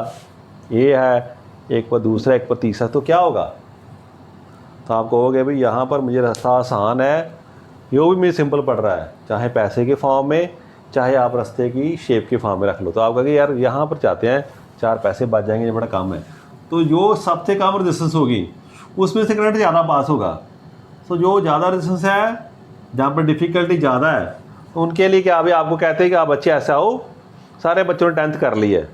ये है, एक पर दूसरा, एक पर तीसरा, तो क्या होगा, तो आप कहोगे भाई यहाँ पर मुझे रास्ता आसान है, ये भी मुझे सिंपल पड़ रहा है, चाहे पैसे के फॉर्म में, चाहे आप रास्ते की शेप के फॉर्म में रख लो। तो आप कहोगे यार यहाँ पर जाते हैं, 4 पैसे बच जाएंगे, ये बड़ा कम है। तो जो सबसे कम रेजिस्टेंस होगी उसमें से करंट ज़्यादा पास होगा। तो जो ज़्यादा रेजिस्टेंस है, जहाँ पर डिफ़िकल्टी ज़्यादा है, तो उनके लिए क्या, अभी आपको कहते हैं कि आप बच्चे ऐसा हो, सारे बच्चों ने 10th कर ली है,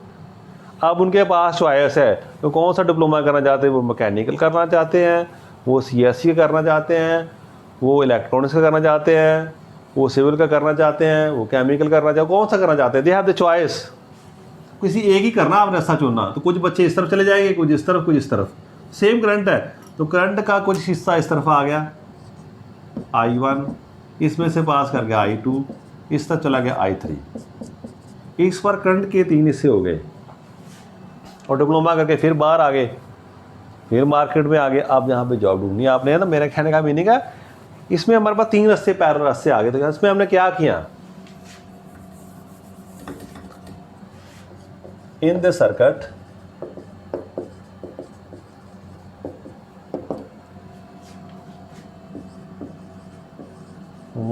अब उनके पास चॉइस है, तो कौन सा डिप्लोमा करना चाहते हैं, वो मैकेनिकल करना चाहते हैं, वो CSE का करना चाहते हैं, वो इलेक्ट्रॉनिक्स का करना चाहते हैं, वो सिविल का करना चाहते हैं, वो केमिकल करना चाहते, कौन सा करना चाहते हैं, दे हैव द चॉइस। किसी एक ही करना, आपने रास्ता चुनना। तो कुछ बच्चे इस तरफ चले जाएंगे, कुछ इस तरफ, कुछ इस तरफ। सेम करंट है, तो करंट का कुछ हिस्सा इस तरफ आ गया I1, इसमें से पास कर गया I2, इस तरफ चला गया I3। इस पर करंट के 3 हिस्से हो गए, और डिप्लोमा करके फिर बाहर आ गए, फिर मार्केट में आ गए। अब यहाँ पे जॉब ढूंढनी है आपने, है ना। मेरे कहने का मीनिंग है, इसमें हमारे पास 3 रास्ते, पैरेलल रास्ते आ गए। तो इसमें हमने क्या किया, in the circuit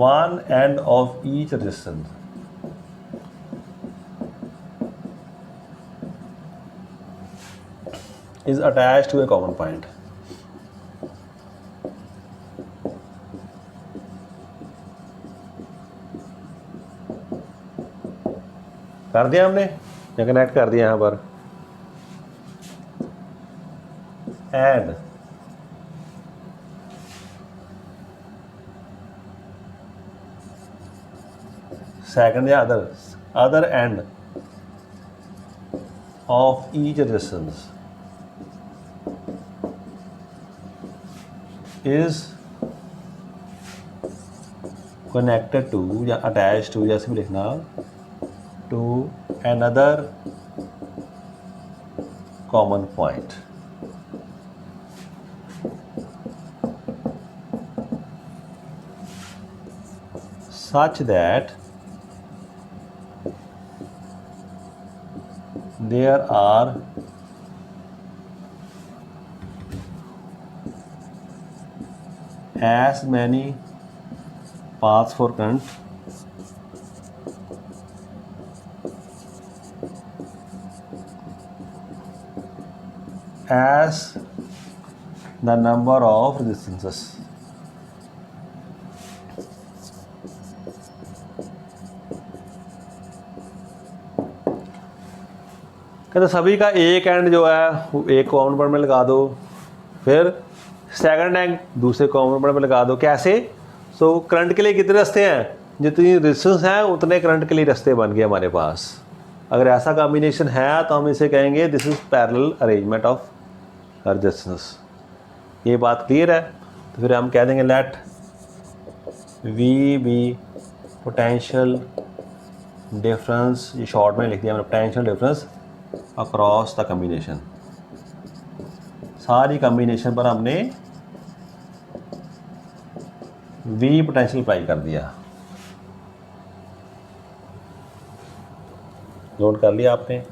one end of each resistance is attached to a common point. कर दिया हमने, या कनेक्ट कर दिया यहाँ पर। एंड second या other end of each resistance is connected to या attached to, जैसे भी लिखना, to another common point. Such that there are as many paths for current as the number of resistances. कहते सभी का एक एंड जो है वो एक कॉमन पॉइंट में लगा दो, फिर सेकंड एंड दूसरे कॉमन पॉइंट में लगा दो। कैसे? सो करंट के लिए कितने रास्ते हैं, जितनी रेजिस्टेंस हैं उतने करंट के लिए रास्ते बन गए हमारे पास। अगर ऐसा कॉम्बिनेशन है तो हम इसे कहेंगे this is parallel arrangement of resistance. ये बात क्लियर है? तो फिर हम कह देंगे let V be potential difference, ये शॉर्ट में लिख दिया हमने, potential difference across the combination. सारी कॉम्बिनेशन पर हमने V पोटेंशियल अप्लाई कर दिया। नोट कर लिया आपने?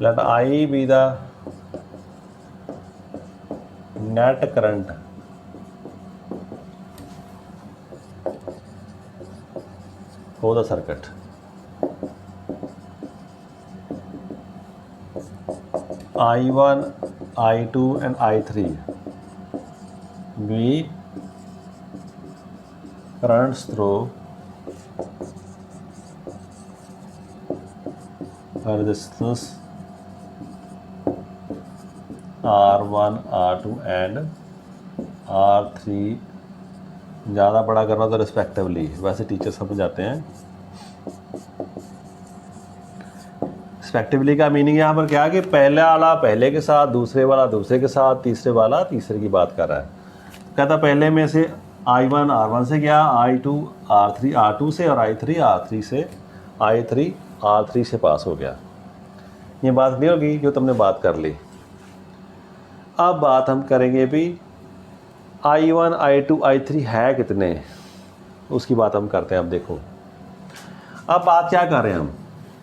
let I be the net current for the circuit. I1, I2 and I3 be currents through resistance R1, R2 and R3। ज़्यादा बड़ा करना तो रिस्पेक्टिवली, वैसे टीचर समझ जाते हैं। रिस्पेक्टिवली का मीनिंग यहाँ पर क्या है कि पहला वाला पहले के साथ, दूसरे वाला दूसरे के साथ, तीसरे वाला तीसरे की बात कर रहा है। कहता पहले में से I1 R1 से गया, I2 R3 R2 से, और I3 R3 से पास हो गया। ये बात क्लियर होगी जो तुमने बात कर ली। अब बात हम करेंगे भी I1 I2 I3 है कितने, उसकी बात हम करते हैं। अब देखो, अब बात क्या कर रहे हैं हम,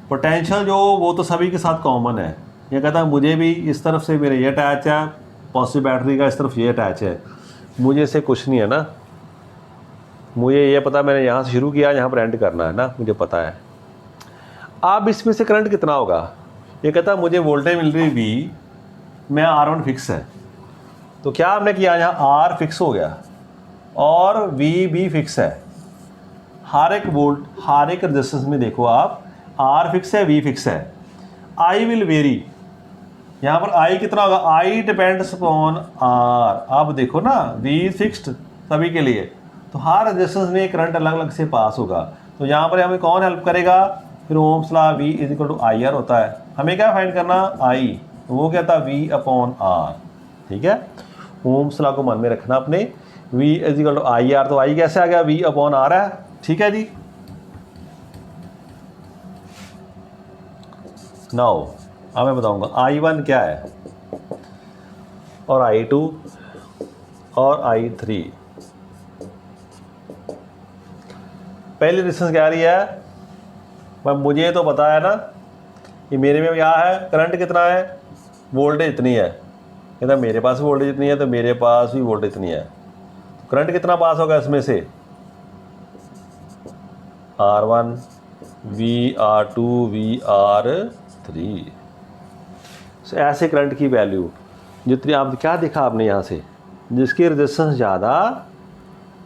पोटेंशियल जो वो तो सभी के साथ कॉमन है। ये कहता है मुझे भी इस तरफ से मेरे ये अटैच है, पॉजिटिव बैटरी का इस तरफ ये अटैच है, मुझे से कुछ नहीं है ना। मुझे ये पता मैंने यहाँ से शुरू किया, यहाँ पर एंड करना है ना, मुझे पता है। अब इसमें से करंट कितना होगा, ये कहता है मुझे वोल्टेज मिल रही V, मैं R1 फिक्स है, तो क्या हमने किया, यहाँ आर फिक्स हो गया और वी भी फिक्स है। हर एक वोल्ट, हर एक रेजिस्टेंस में देखो आप, आर फिक्स है, वी फिक्स है। आई विल वेरी, यहाँ पर आई कितना होगा, आई डिपेंड्स अपॉन आर। अब देखो ना, वी इज फिक्स्ड सभी के लिए, तो हर रेजिस्टेंस में करंट अलग अलग से पास होगा। तो यहाँ पर हमें कौन हेल्प करेगा, फिर Ohm's law V is equal to I R होता है। हमें क्या फाइंड करना, आई, तो वो क्या था, वी अपॉन आर। ठीक है, ओम्स लॉ को मन में रखना अपने, V is equal to I R. तो आई कैसे आ गया, वी अपॉन आर है। ठीक है जी। नाउ अब मैं बताऊंगा I1 क्या है और I2 और I3। पहली रेजिस्टेंस क्या आ रही है, मैं मुझे तो पता है ना कि मेरे में क्या है, करंट कितना है, वोल्टेज इतनी है। कहता मेरे पास वोल्टेज इतनी है तो मेरे पास भी वोल्टेज इतनी है। करंट कितना पास होगा इसमें से, R1 VR2 VR3। ऐसे करंट की वैल्यू जितनी, आप क्या देखा आपने यहाँ से, जिसकी रेजिस्टेंस ज़्यादा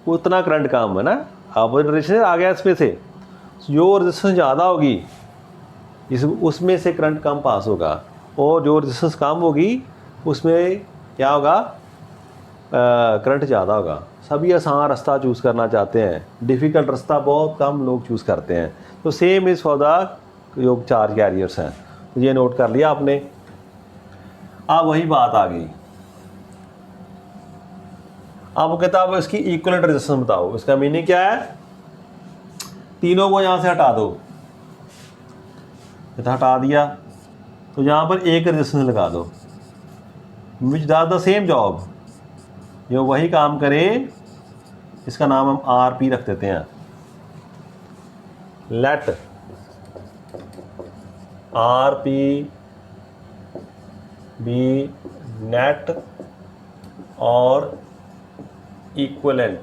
उतना करंट कम है ना। अब रेजिस्टेंस आ गया इसमें से, जो रेजिस्टेंस ज़्यादा होगी इस उसमें से करंट कम पास होगा, और जो रेजिस्टेंस कम होगी उसमें क्या होगा, करंट ज़्यादा होगा। सभी आसान रास्ता चूज़ करना चाहते हैं, डिफ़िकल्ट रास्ता बहुत कम लोग चूज़ करते हैं। तो सेम इज़ फॉर द जो चार्ज कैरियर्स हैं। तो ये नोट कर लिया आपने। अब वही बात आ गई, अब वो कहता है अब इसकी इक्विवेलेंट रेजिस्टेंस बताओ। इसका मीनिंग क्या है, तीनों को यहाँ से हटा दो। कहता हटा दिया, तो यहाँ पर एक रेजिस्टेंस लगा दो which does the same job, जो वही काम करे। इसका नाम हम RP रख देते हैं। लेट RP बी नेट और इक्विवेलेंट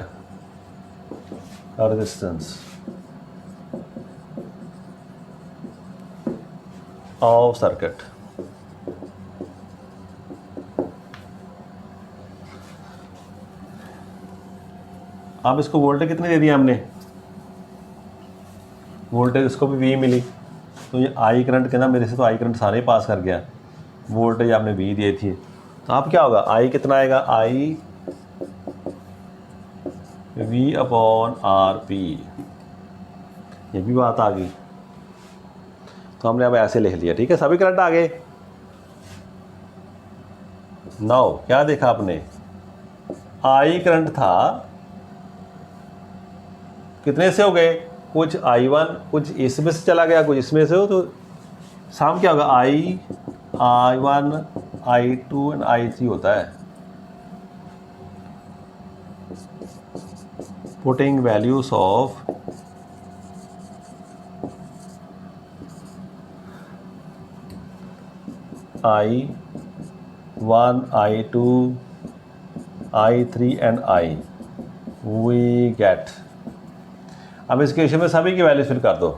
रेजिस्टेंस ऑफ सर्किट। अब इसको वोल्टेज कितनी दे दिया हमने, वोल्टेज इसको भी V मिली, तो ये I करंट कहना मेरे से तो I करंट सारे पास कर गया, वोल्टेज आपने V दी थी। तो अब क्या होगा, I कितना आएगा, I V अपॉन RP। ये भी बात आ गई, तो हमने अब ऐसे लिख लिया। ठीक है, सभी करंट आ गए। नाउ क्या देखा आपने, I करंट था, कितने से हो गए, कुछ I1 कुछ इसमें से चला गया, कुछ इसमें से हो, तो सम क्या होगा, I1 I2 एंड I3 होता है। Putting values of I1 I2 I3 and I we get. अब इस क्वेश्चन में सभी की वैल्यूज फिल कर दो,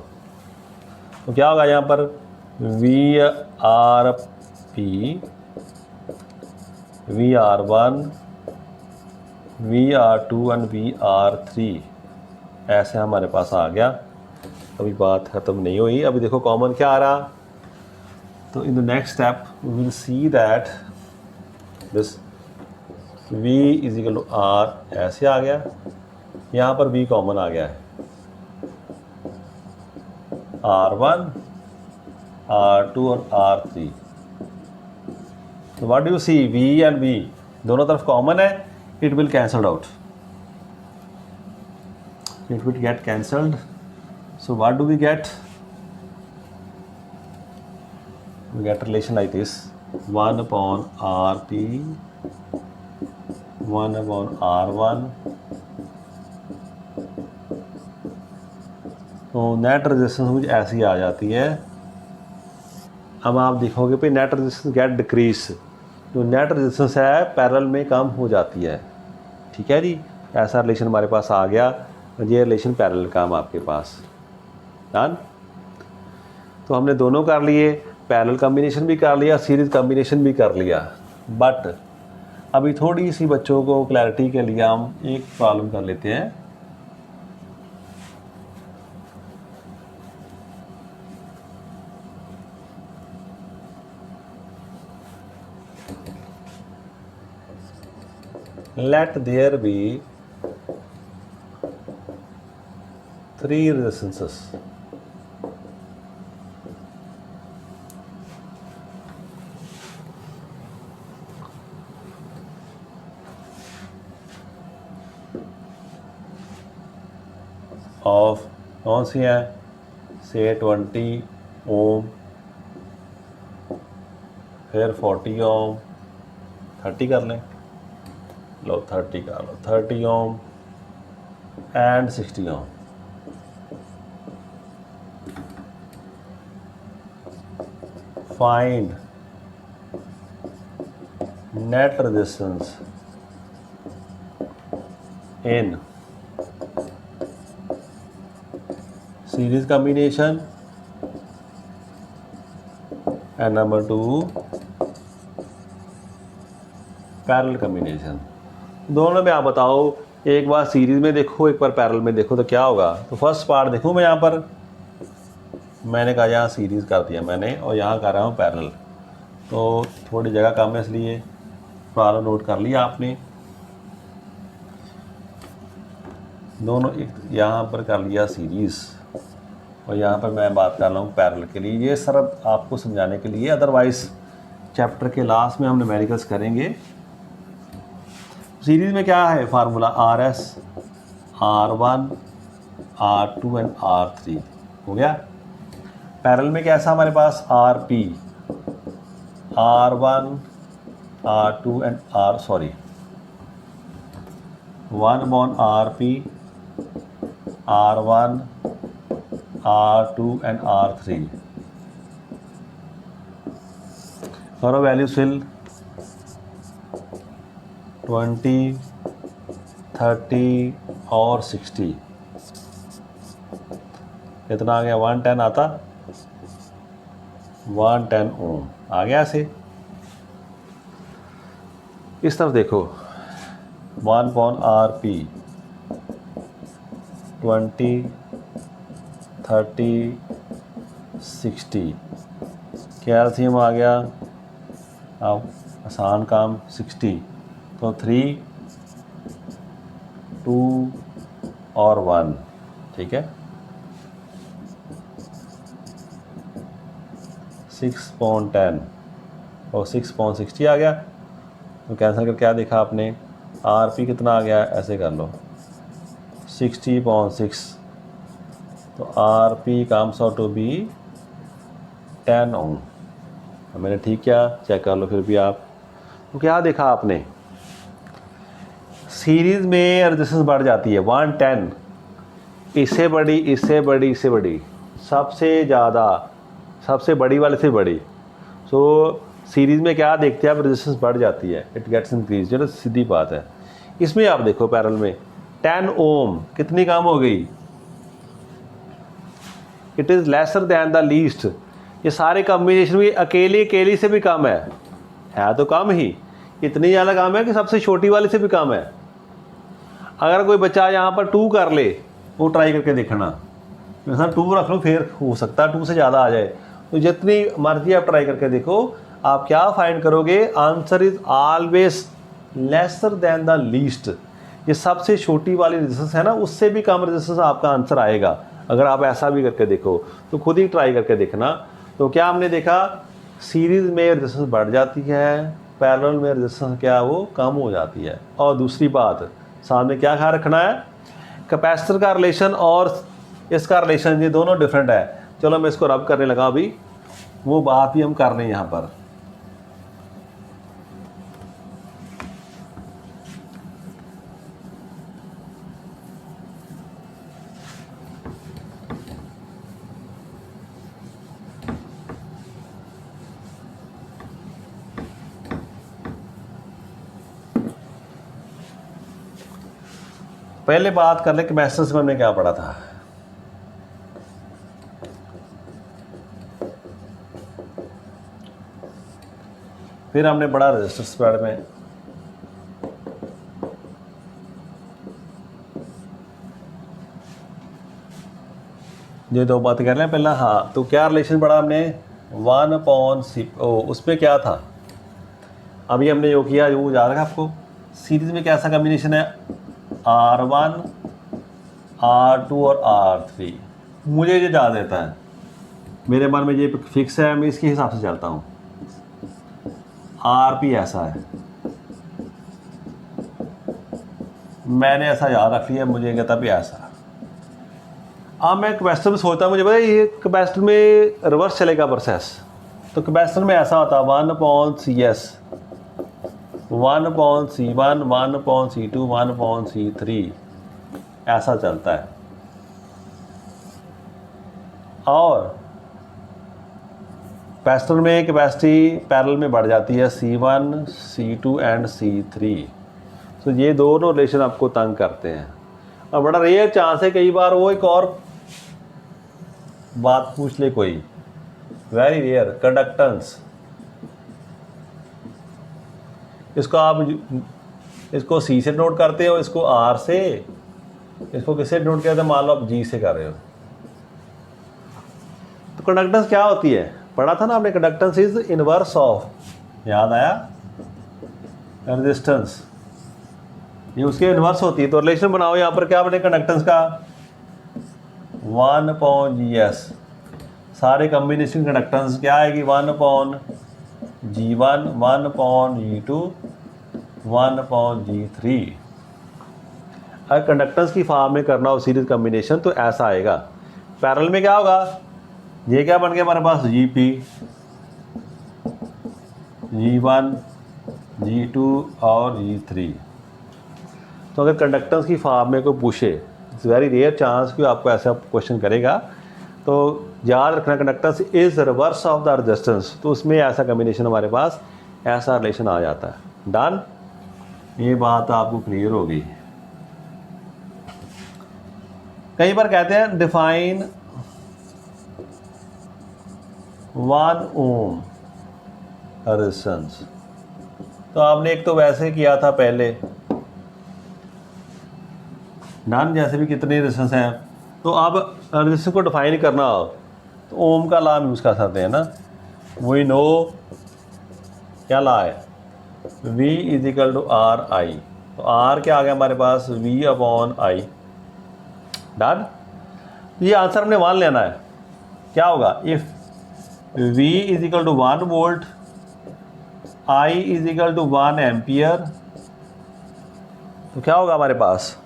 तो क्या होगा यहाँ पर, VRP VR1 VR2 and VR3 ऐसे हमारे पास आ गया। अभी बात ख़त्म नहीं हुई, अभी देखो कॉमन क्या आ रहा। तो in the next step we will see that this V is equal to R ऐसे आ गया, यहाँ पर V कॉमन आ गया है, R1 R2 और R3। तो what do you see, V and V दोनों तरफ कॉमन है, it will cancelled out, it will get cancelled. So what do we get, we get relation like this, 1 upon RP 1 upon R1। तो net resistance कुछ ऐसी आ जाती है। अब आप देखोगे पे नेट रेजिस्टेंस गेट डिक्रीज, जो नेट रेजिस्टेंस है पैरेलल में कम हो जाती है। ठीक है जी, ऐसा रिलेशन हमारे पास आ गया, ये रिलेशन पैरेलल का हम आपके पास डन। तो हमने दोनों कर लिए, पैरेलल कॉम्बिनेशन भी कर लिया, सीरीज कॉम्बिनेशन भी कर लिया, बट अभी थोड़ी सी बच्चों को क्लैरिटी के लिए हम एक प्रॉब्लम कर लेते हैं। Let there be 3 resistances of कौन सी है, से 20 ओम, फिर 40 ओम, 30 कर लें, लो 30 कर लो, 30 ohm and 60 ohm. Find net resistance in series combination and number 2 parallel combination. दोनों में आप बताओ, एक बार सीरीज में देखो एक बार पैरेलल में देखो तो क्या होगा। तो फर्स्ट पार्ट देखूँ मैं, यहाँ पर मैंने कहा यहाँ सीरीज कर दिया मैंने और यहाँ कर रहा हूँ पैरेलल, तो थोड़ी जगह कम है इसलिए प्रॉब्लम नोट कर लिया आपने। दोनों एक यहाँ पर कर लिया सीरीज़ और यहाँ पर मैं बात कर रहा हूँ पैरेलल के लिए। ये सर आपको समझाने के लिए, अदरवाइज चैप्टर के लास्ट में हम न्यूमेरिकल्स करेंगे। सीरीज़ में क्या है formula, RS R1 R2 and R3 हो गया। पैरेलल में कैसा हमारे पास RP R1 R2 and R 1/RP R1 R2 and R3 करो वैल्यू फिल 20 30 और 60 कितना आ गया, 110 आता, 110 ओम आ गया। ऐसे इस तरफ देखो 1/RP 20 30 60 कैल्शियम आ गया। अब आसान काम 60, तो 3 2 और 1, ठीक है। 6/10 और 6/60 आ गया। तो कैंसिल कर क्या देखा आपने, RP कितना आ गया, ऐसे कर लो 60/6, तो RP comes out to be 10 ohm. मैंने ठीक किया, चेक कर लो फिर भी आप। तो क्या देखा आपने, सीरीज़ में रेजिस्टेंस बढ़ जाती है 110, इससे बड़ी इससे बड़ी इससे बड़ी, सबसे ज़्यादा सबसे बड़ी वाले से बड़ी। सो सीरीज़ में क्या देखते हैं आप, रेजिस्टेंस बढ़ जाती है, इट गेट्स इंक्रीज, जो सीधी बात है। इसमें आप देखो पैरेलल में 10 ओम कितनी कम हो गई, it is lesser than the least. ये सारे कॉम्बिनेशन में अकेली से भी कम है तो कम ही, इतनी ज़्यादा कम है कि सबसे छोटी वाले से भी कम है। अगर कोई बच्चा यहाँ पर 2 कर ले, वो ट्राई करके देखना, वैसा 2 रख लो, फिर हो सकता है 2 से ज़्यादा आ जाए। तो जितनी मर्जी आप ट्राई करके देखो, आप क्या फाइंड करोगे, answer is always lesser than the least. ये सबसे छोटी वाली रेजिस्टेंस है ना, उससे भी कम रेजिस्टेंस आपका आंसर आएगा। अगर आप ऐसा भी करके देखो तो खुद ही ट्राई करके देखना। तो क्या हमने देखा, सीरीज़ में रेजिस्टेंस बढ़ जाती है, पैरेलल में रेजिस्टेंस क्या वो कम हो जाती है। और दूसरी बात सामने क्या ख्याल रखना है, कैपेसिटर का रिलेशन और इसका रिलेशन ये दोनों डिफरेंट है। चलो मैं इसको रब करने लगा, अभी वो बात भी हम कर रहे हैं यहाँ पर। पहले बात कर ले कैपेसिटेंस में हमने क्या पढ़ा था। फिर हमने पढ़ा रेजिस्टेंस स्क्वायर में, ये दो बातें कर रहे हैं पहला। हाँ, तो क्या रिलेशन पढ़ा हमने, 1/c, उसमें क्या था, अभी हमने जो किया वो याद रखा आपको। सीरीज में कैसा कम्बिनेशन है, R1 R2 और R3, मुझे ये याद रहता है, मेरे मन में ये फिक्स है, मैं इसके हिसाब से चलता हूँ। RP ऐसा है, मैंने ऐसा याद रख लिया, मुझे कहता भी ऐसा। अब मैं कैपेसिटर में सोचता हूँ, मुझे पता है ये कैपेसिटर में रिवर्स चलेगा प्रोसेस, तो कैपेसिटर में ऐसा होता है 1/CS, 1/C1, 1/C2, 1/C3, ऐसा चलता है। और कैपेसिटर में कैपेसिटी पैरेलल में बढ़ जाती है, C1, C2 एंड C3। तो ये दोनों रिलेशन आपको तंग करते हैं, और बड़ा रेयर चांस है, कई बार वो एक और बात पूछ ले कोई, वेरी रेयर, कंडक्टेंस। इसको आप इसको C से नोट करते हो, इसको R से, इसको किससे नोट करते हो, मान लो आप G से कर रहे हो। तो कंडक्टेंस क्या होती है, पढ़ा था ना आपने, कंडक्टेंस इज इनवर्स ऑफ, याद आया, रेजिस्टेंस, ये उसके इनवर्स होती है। तो रिलेशन बनाओ यहाँ पर, क्या बने कंडक्टेंस का, 1/GS, सारे कम्बिनेशन कंडक्टेंस क्या आएगी, 1/G1, 1/G2, 1/G3। अगर कंडक्टेंस की फॉर्म में करना हो सीरीज कम्बिनेशन तो ऐसा आएगा। पैरेलल में क्या होगा, ये क्या बन गया हमारे पास, GP, G1, G2 और G3। तो अगर कंडक्टेंस की फॉर्म में कोई पूछे, इट्स वेरी रेयर चांस कि आपको ऐसा क्वेश्चन करेगा, तो याद रखना conductance is reverse of the resistance, तो उसमें ऐसा कम्बिनेशन हमारे पास, ऐसा रिलेशन आ जाता है। डन, ये बात आपको क्लियर होगी। कई बार कहते हैं डिफाइन 1 ओम रेजिस्टेंस, तो आपने एक तो वैसे किया था पहले, डन, जैसे भी कितने रेजिस्टेंस हैं, तो अब रेजिस्टेंस को डिफाइन करना हो तो ओम का लॉ यूज़ कर सकते हैं ना। वी नो क्या लॉ है, V = RI, तो R क्या आ गया हमारे पास, V/I। डन, ये आंसर हमने 1 लेना है। क्या होगा, if V = 1 volt, I = 1 ampere, तो क्या होगा हमारे पास,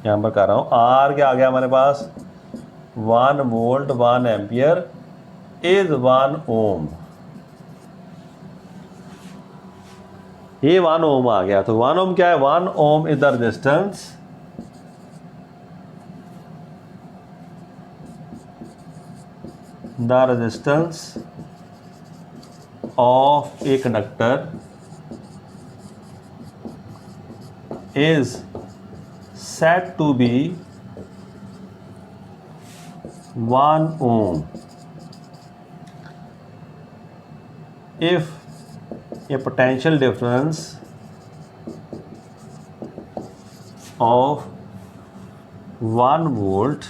यहाँ पर कर रहा हूँ, R क्या आ गया हमारे पास, 1 वोल्ट 1 एम्पियर इज 1 ओम, ये 1 ओम आ गया। तो 1 ओम क्या है, 1 ohm is the resistance of a conductor is said to be 1 ohm if a potential difference of 1 volt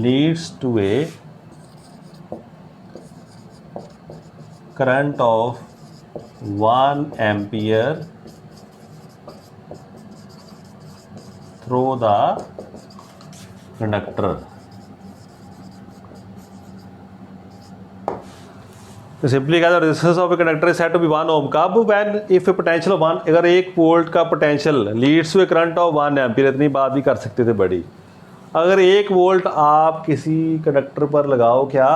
leads to a current of 1 ampere through the conductor। तो simply कहते हैं resistance of a conductor is said to be 1 ohm कब, when if a potential of 1, अगर 1 volt का potential leads to a current of 1 ampere, इतनी बात भी कर सकते थे बड़ी। अगर 1 वोल्ट आप किसी कंडक्टर पर लगाओ, क्या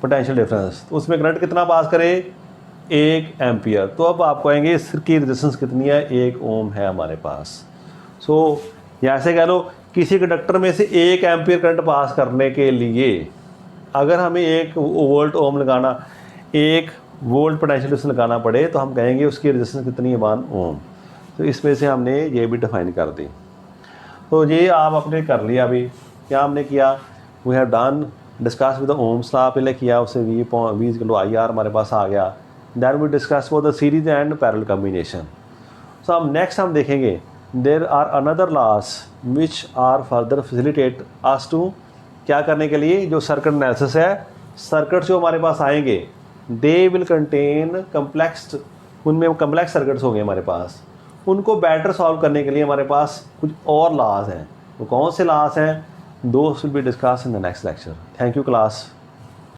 पोटेंशियल डिफरेंस, तो उसमें करंट कितना पास करे, 1 एम्पियर, तो अब आप कहेंगे इसकी रेजिस्टेंस कितनी है, 1 ओम है हमारे पास। सो ऐसे कह लो, किसी कंडक्टर में से 1 एम्पियर करंट पास करने के लिए अगर हमें 1 वोल्ट ओम लगाना, 1 वोल्ट पोटेंशियल डिफरेंस लगाना पड़े, तो हम कहेंगे उसकी रेजिस्टेंस कितनी है, 1 ओम। तो इसमें से हमने ये भी डिफाइन कर दी। तो ये आप अपने कर लिया। अभी क्या हमने किया, we have done discuss with the Ohm's law पहले किया, उससे V is equal to I R हमारे पास आ गया। Then we discuss for the series and parallel combination. So हम नेक्स्ट हम देखेंगे there are another laws which are further facilitate us to क्या करने के लिए, जो सर्किट एनालिसिस है, सर्किट्स जो हमारे पास आएंगे दे विल कंटेन कम्प्लेक्स, उनमें कम्प्लेक्स सर्किट्स होंगे हमारे पास, उनको बेटर सॉल्व करने के लिए हमारे पास कुछ और लॉज हैं। वो कौन से लॉज हैं, those will be discuss in the next lecture. Thank you class.